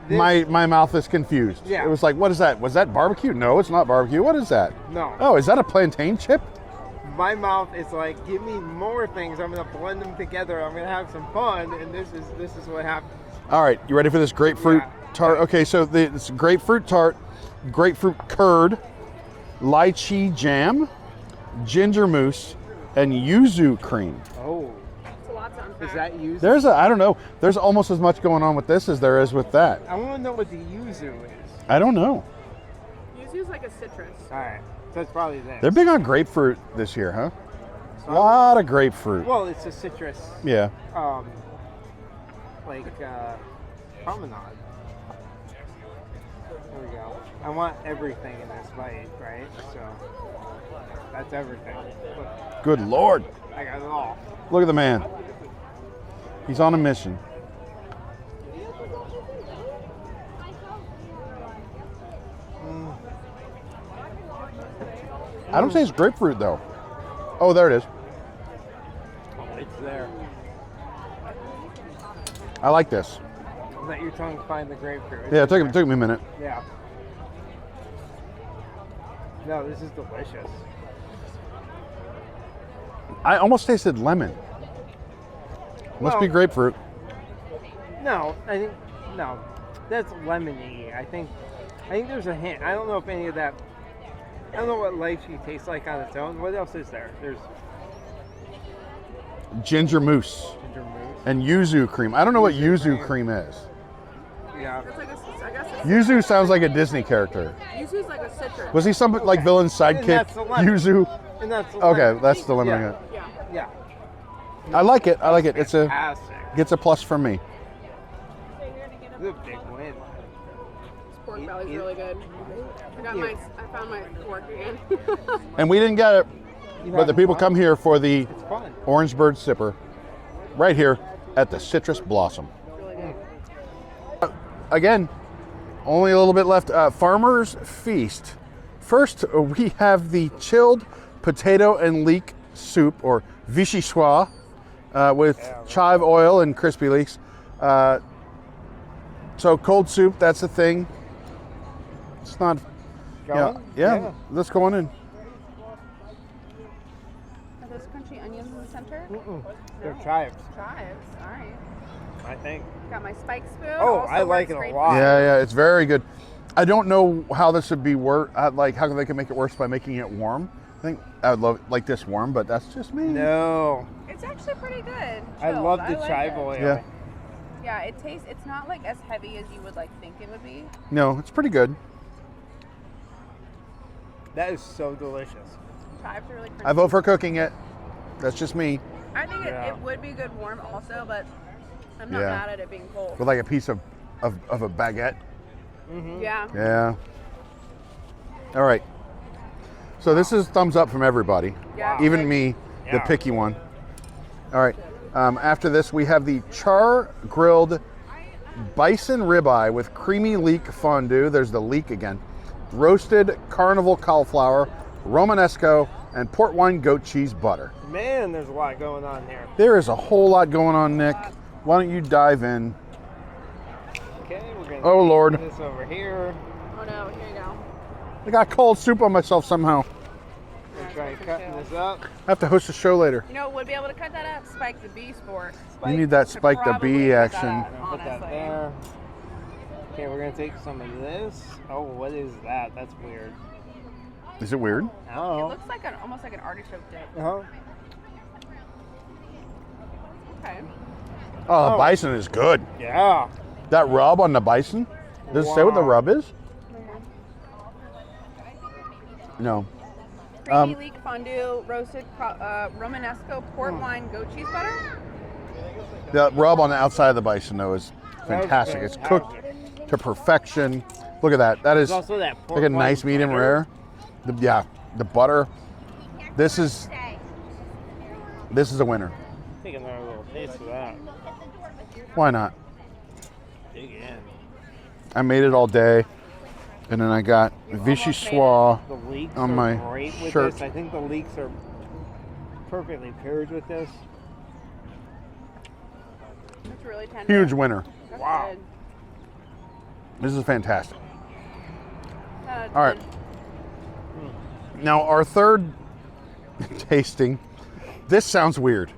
My mouth is confused. Yeah. It was like, what is that? Was that barbecue? No, it's not barbecue. What is that? No. Oh, is that a plantain chip? My mouth is like, give me more things. I'm gonna blend them together. I'm gonna have some fun, and this is what happens. All right, you ready for this grapefruit tart? Okay, so this grapefruit tart, grapefruit curd, lychee jam, ginger mousse, and yuzu cream. Oh, It's a lot to unpack. is that yuzu? There's I don't know. There's almost as much going on with this as there is with that. I want to know what the yuzu is. I don't know. Yuzu's like a citrus. All right, so it's probably this. They're big on grapefruit this year, huh? A lot of grapefruit. Well, it's a citrus. Yeah. Like promenade. There we go. I want everything in this bite, right? So that's everything. Look, Good Lord. I got it all. Look at the man. He's on a mission. I don't taste grapefruit though. Oh, there it is. It's there. I like this. Let your tongue find the grapefruit. It's Yeah, it in took me a minute. Yeah. No, this is delicious. I almost tasted lemon. Must be Well- grapefruit. No, that's lemony. I think there's a hint. I don't know if any of that. I don't know what lychee tastes like on its own. What else is there? There's Ginger mousse ginger mousse. and yuzu cream. I don't know what yuzu cream is. Yeah. It's like I guess it's, Yuzu sounds like a Disney character. Yuzu's like a citrus. Was he some like villain's sidekick? that's the lemon. Yuzu. And that's the Okay, lemon. that's the lemon. Yeah. Yeah. Yeah. I like it. I like it. It's a Fantastic. gets a plus from me. This is a big win. This pork belly's really good. I found my fork again. And we didn't get it, but the people come here for the It's fun. Orange Bird Sipper, right here at the Citrus Blossom. Again, only a little bit left. Farmer's Feast. First, we have the chilled potato and leek soup, or vichyssoise, with chive oil and crispy leeks. So cold soup, that's the thing. It's not. Yeah. Let's go on in. Are those crunchy onions in the center? They're chives, Chives. All right. I think. Got my spike spoon. Oh, also I like works it a great lot. for- Yeah, it's very good. I don't know how this would be worse. Like how they can make it worse by making it warm. I think I would like this warm, but that's just me. No, It's actually pretty good. I Chilled. love the like chive it. oil. Yeah. Yeah, it tastes. It's not like as heavy as you would like think it would be. No, it's pretty good. That is so delicious. Chives are really crunchy. I vote for cooking it. That's just me. I think Yeah. it would be good warm also, but I'm not Yeah. mad at it being cold. With like a piece of a baguette. Yeah. Yeah. All right. So this is thumbs up from everybody. Yeah. Even me, the Yeah. picky one. All right. After this, we have the char grilled bison ribeye with creamy leek fondue. There's the leek again. Roasted carnival cauliflower, Romanesco, and port wine goat cheese butter. Man, there's a lot going on here. There is a whole lot going on, Nick. Why don't you dive in? Okay, we're gonna Oh, Lord. put this over here. Oh no, here you go. I got cold soup on myself somehow. We're trying cutting this up. I have to host a show later. You know what would be able to cut that up? Spike the bee sport. You need that Could spike the probably bee cut that action. up, Put that honestly. there. Okay, we're gonna take some of this. Oh, what is that? That's weird. Is it weird? I It don't know. looks like almost like an artichoke dip. Uh-huh. Okay. Oh, the Oh. bison is good. Yeah. That rub on the bison? Does it say what the Wow. rub is? No. Creamy leek fondue, roasted Romanesco port wine goat cheese butter. The rub on the outside of the bison, though, is That is fantastic. It's cooked to perfection. Look at that. That is There's also that pork like a nice wine medium butter. rare. The butter. This is a winner. Take another little taste of that. Why not? Dig in. I made it all day, and then I got Vichy Soir. The leeks On are my great with shirt. this. I think the leeks are perfectly paired with this. It's really tender. Huge winner. That's Wow. good. This is fantastic. That's All right. good. Now our third tasting. This sounds weird.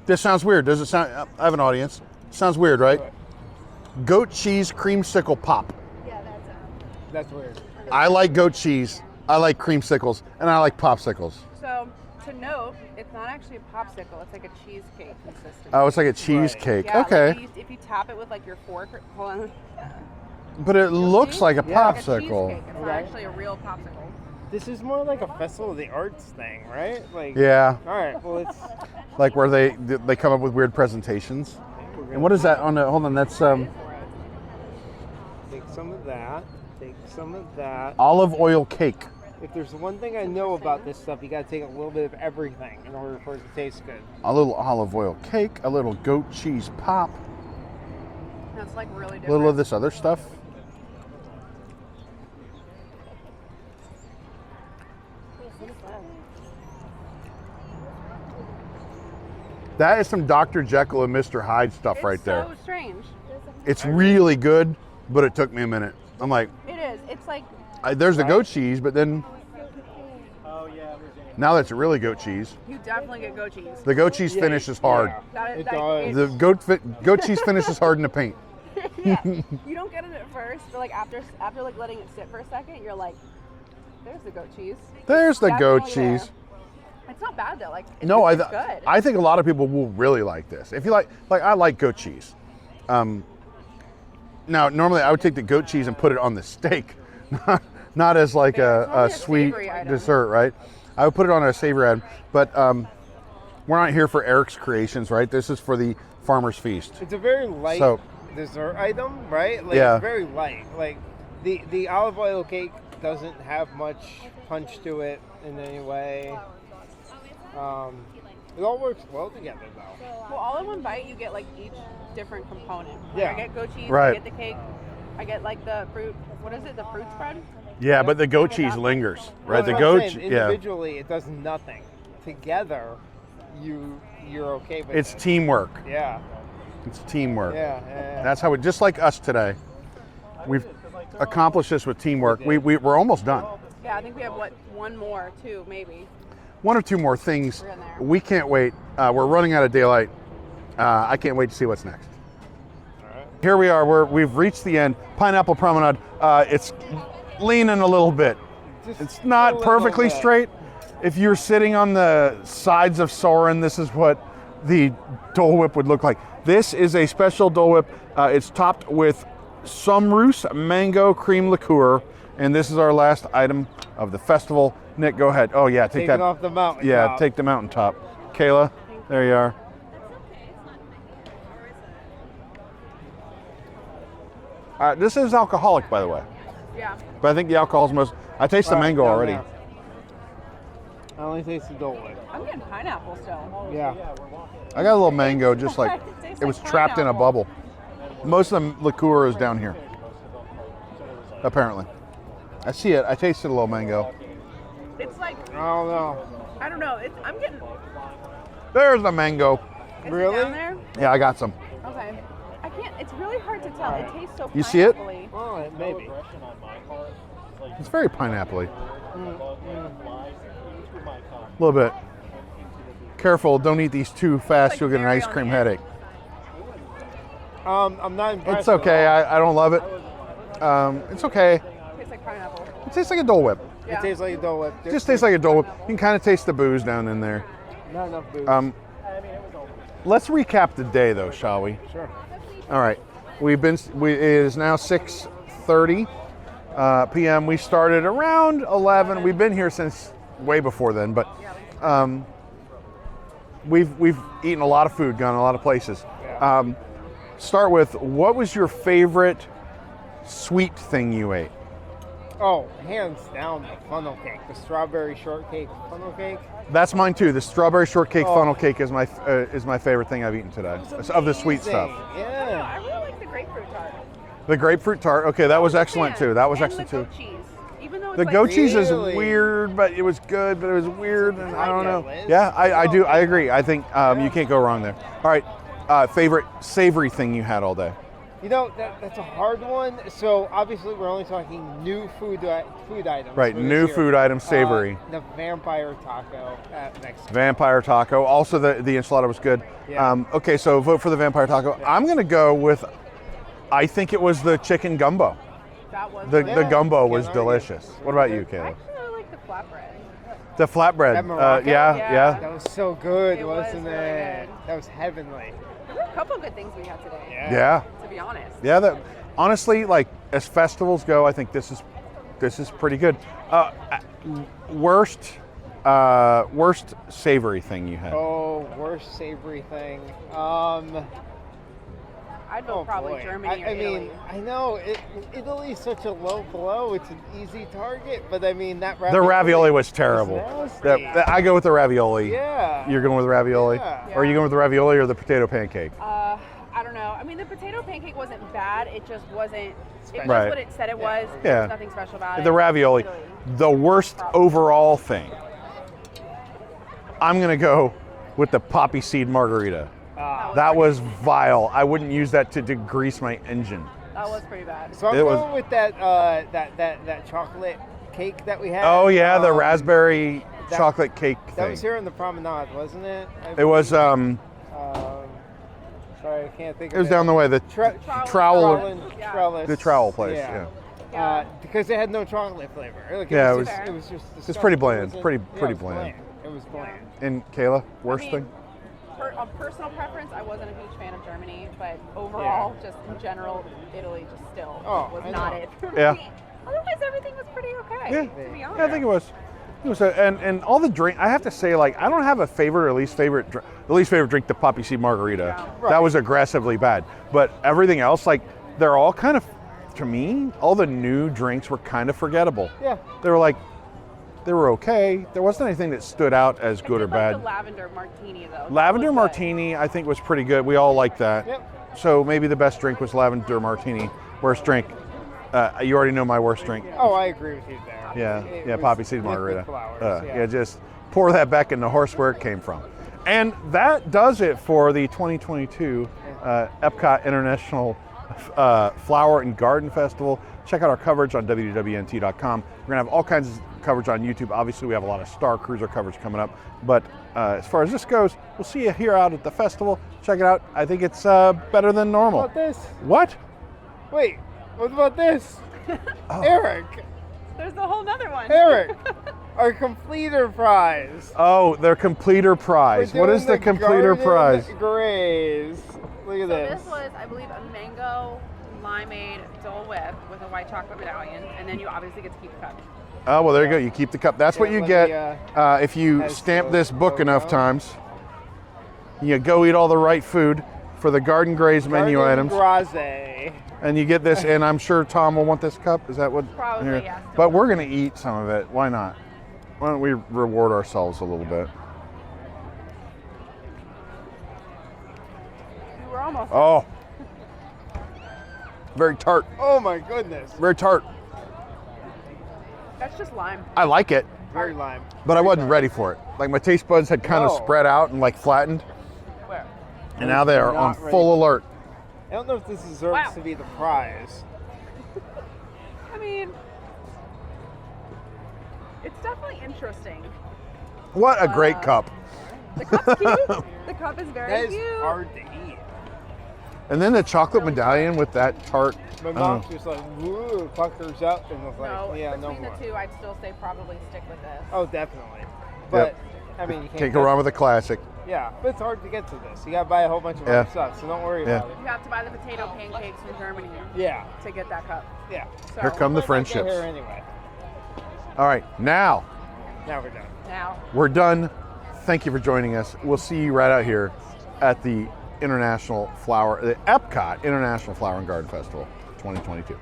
This sounds weird. Does it sound? I have an audience. Sounds weird, right? Goat cheese creamsicle pop. That's weird. I like goat cheese. I like creamsicles, and I like popsicles. So to note, it's not actually a popsicle. It's like a cheesecake consistency. Oh, it's like a cheesecake. Yeah, like Okay, if you tap it with like your fork, hold on. but it looks see? like a Yeah. Like a popsicle. cheesecake. It's not Okay. actually a real popsicle. This is more like a Festival of the Arts thing, right? Like. Yeah, All right. Well, it's. like where they come up with weird presentations. And what is that on the? Hold on, that's Take some of that. Take some of that. olive oil cake. If there's one thing I know about this stuff, you got to take a little bit of everything in order for it to taste good. A little olive oil cake, a little goat cheese pop, That's like really a different. little of this other stuff. That is some Dr. Jekyll and Mr. Hyde stuff It's right there. so strange. It's really good, but it took me a minute. I'm like, It is. It's like there's the goat cheese, but then Oh yeah, now that's really goat cheese. you definitely get goat cheese. The goat cheese finish is hard. Yeah, That is- it like, does. The goat cheese finish is hard in the paint. Yeah. You don't get it at first, but like after like letting it sit for a second, you're like, there's the goat cheese. There's the goat Definitely there. cheese. It's not bad though. Like No, it's good. I think a lot of people will really like this. If you like I like goat cheese. Now, normally I would take the goat cheese and put it on the steak, not as like Fair. It's a normally a sweet savory item. dessert, right? I would put it on a savory item, but we're not here for Eric's Creations, right? This is for the Farmer's Feast. It's a very light So- dessert item, right? Like, Yeah. It's very light. Like the olive oil cake doesn't have much punch to it in any way. It all works well together though. Well, all in one bite, you get like each different component. Like, Yeah. I get goat cheese. Right. I get the cake. I get like the fruit. What is it? The fruit spread. Yeah, but the goat Yeah. cheese lingers, right? That's The what I'm goat, saying. yeah. Individually, it does nothing. Together, you're okay with It's it. teamwork. Yeah. It's teamwork. Yeah. That's how it. Just like us today, we've accomplished this with teamwork. We're almost done. Yeah, I think we have one more too, maybe. one or two more things. We're in there. We can't wait. We're running out of daylight. I can't wait to see what's next. Here we are. We've reached the end. Pineapple Promenade. It's leaning a little bit. Just It's not a little perfectly bit. straight. If you're sitting on the sides of Soren, this is what the Dole Whip would look like. This is a special Dole Whip. It's topped with Somroos mango cream liqueur, and this is our last item of the festival. Nick, go ahead. Oh yeah, take Take that it off the mountain. Yeah, top. take the mountaintop. Kayla, there you are. This is alcoholic, by the way, Yeah. but I think the alcohol's most. I taste the Right, mango down already. there. I only taste the Dole Whip. I'm getting pineapple still. Yeah. I got a little mango, just like It tastes it was like trapped in a pineapple. bubble. Most of the liqueur is down here, apparently. I see it. I tasted a little mango. It's like, I don't know. I don't know. I'm getting. There's the mango. Is Really? It down there? Yeah, I got some. Okay. I can't. It's really hard to tell. It tastes so. You see it? pineapple-y. Oh, maybe. It's very pineapple-y. Mm. A little bit. Careful, don't eat these too fast. Like You'll get an berry ice on cream the headache. I'm not impressed. It's okay. at all. I don't love it. It's okay. Tastes like pineapple. It tastes like a Dole Whip. Yeah. It tastes like a Dole Whip. It just tastes like a Dole Whip. You can kind of taste the booze down in there. Not enough booze. Let's recap the day, though, shall we? Sure. All right. It is now 6:30 p.m. We started around 11. We've been here since way before then, but we've eaten a lot of food, gone a lot of places. Start with, what was your favorite sweet thing you ate? Oh, hands down, the funnel cake, the strawberry shortcake funnel cake. That's mine too. The strawberry shortcake Oh. funnel cake is my favorite thing I've eaten today, of the sweet stuff. Yeah. I really like the grapefruit tart. The grapefruit tart, okay, that was excellent Yeah. too. That was And excellent the too. goat cheese. Even though it's The like goat cheese is Really? weird, but it was good, but it was weird, and I don't know. Liz. Yeah, I do, I agree. I think you can't go wrong there. All right, favorite savory thing you had all day? You know, that's a hard one. So obviously we're only talking new food items. Right, for this new year. food item, savory. The vampire taco at Mexico. Vampire taco. Also, the enchilada was good. Yeah. Okay, so vote for the vampire taco. I'm going to go with, I think it was the chicken gumbo. That was The really- gumbo was Can't argue. delicious. What about you, I Kayla? actually really like the flatbread. The flatbread. That Morocco? Yeah. That was so good, It was wasn't really it? good. That was heavenly. There were a couple good things we had today. Yeah. To be honest. Yeah, that honestly, like as festivals go, I think this is pretty good. Worst savory thing you had? Oh, worst savory thing. I'd vote probably boy. Germany or I Italy. mean, I know Italy's such a low blow. It's an easy target, but I mean that The ravioli was terrible. nasty. I go with the ravioli. Yeah. You're going with the ravioli? Yeah. Or are you going with the ravioli or the potato pancake? I don't know. I mean, the potato pancake wasn't bad. It just wasn't. It was Right. what it said it was. Yeah. There was nothing special about it. The ravioli. Italy. The worst overall thing. I'm going to go with the poppy seed margarita. That was vile. I wouldn't use that to degrease my engine. That was pretty bad. So I'm It was- going with that chocolate cake that we had. Oh yeah, the raspberry that- chocolate cake That thing. was here in the Promenade, wasn't it? It was Sorry, I can't think of it was down the way, the trowel, Yeah. Trellis. the trowel place. Yeah. Because it had no chocolate flavor. Like, Yeah, it it was, was- just, it was just It's pretty disgusting. bland, It wasn't- pretty yeah, it was bland. It was bland. And Kayla, worst I mean, thing? On personal preference, I wasn't a huge fan of Germany, but overall, just in general, Italy just still Oh, was I not know. it for Yeah. me. Otherwise, everything was pretty okay. Yeah. To be honest. Yeah, I think it was. And all the drink. I have to say, like, I don't have a favorite or least favorite. The least favorite drink, the poppy seed margarita. Yeah. Right. That was aggressively bad. But everything else, like, they're all kind of, to me, all the new drinks were kind of forgettable. Yeah. They were like, they were okay. There wasn't anything that stood out as I good did or like bad. the lavender martini though. That Lavender was good. martini, I think, was pretty good. We all liked that. Yep. So maybe the best drink was lavender martini. Worst drink, you already know my worst drink. Oh, I agree with you there. Yeah, It yeah, was poppy seed liquid margarita. flowers, Yeah, just pour that back in the horse where it came from. And that does it for the 2022 EPCOT International Flower and Garden Festival. Check out our coverage on WDWNT.com. We're gonna have all kinds of coverage on YouTube. Obviously, we have a lot of Star Cruiser coverage coming up. But as far as this goes, we'll see you here out at the festival. Check it out. I think it's better than normal. What about this? What? Wait, what about this? Eric, There's a whole nother one. Eric, our completer prize. Oh, their completer prize. We're What is the doing completer Garden prize? Graze. Look at So this. this was, I believe, a mango limeade Dole Whip with a white chocolate medallion, and then you obviously get to keep the cup. Oh, well, there you go. You keep the cup. That's what Yeah, you let get me, if you has stamp the this book enough logo. times. You go eat all the right food for the Garden Graze menu Garden items. Graze. And you get this, and I'm sure Tom will want this cup. Is that what? Probably, here? yes. But we're going to eat some of it. Why not? Why don't we reward ourselves a little bit? We were almost. Oh. Very tart. Oh my goodness. Very tart. That's just lime. I like it, Very lime. but I wasn't ready for it. Like my taste buds had kind of Oh. spread out and like flattened, Where? and now they are on Not ready full for alert. I don't know if this deserves Wow. to be the prize. I mean, it's definitely interesting. What a great cup. The cup's cute. The cup is very That is cute. hard to eat. And then the chocolate medallion with that tart. My I don't mom know. just like, woo, puckers up and was like, No, yeah, no between more. the two, I'd still say probably stick with this. Oh, definitely. But, I mean, you Can't go wrong with a classic. Yeah, but it's hard to get to this. You gotta buy a whole bunch of Yeah. other stuff, so don't worry Yeah. about it. You have to buy the potato pancakes from Germany Yeah, to get that cup. yeah. So Here come the Get friendships. here anyway. All right, now Now we're done. now. we're done. Thank you for joining us. We'll see you right out here at the EPCOT International Flower and Garden Festival 2022.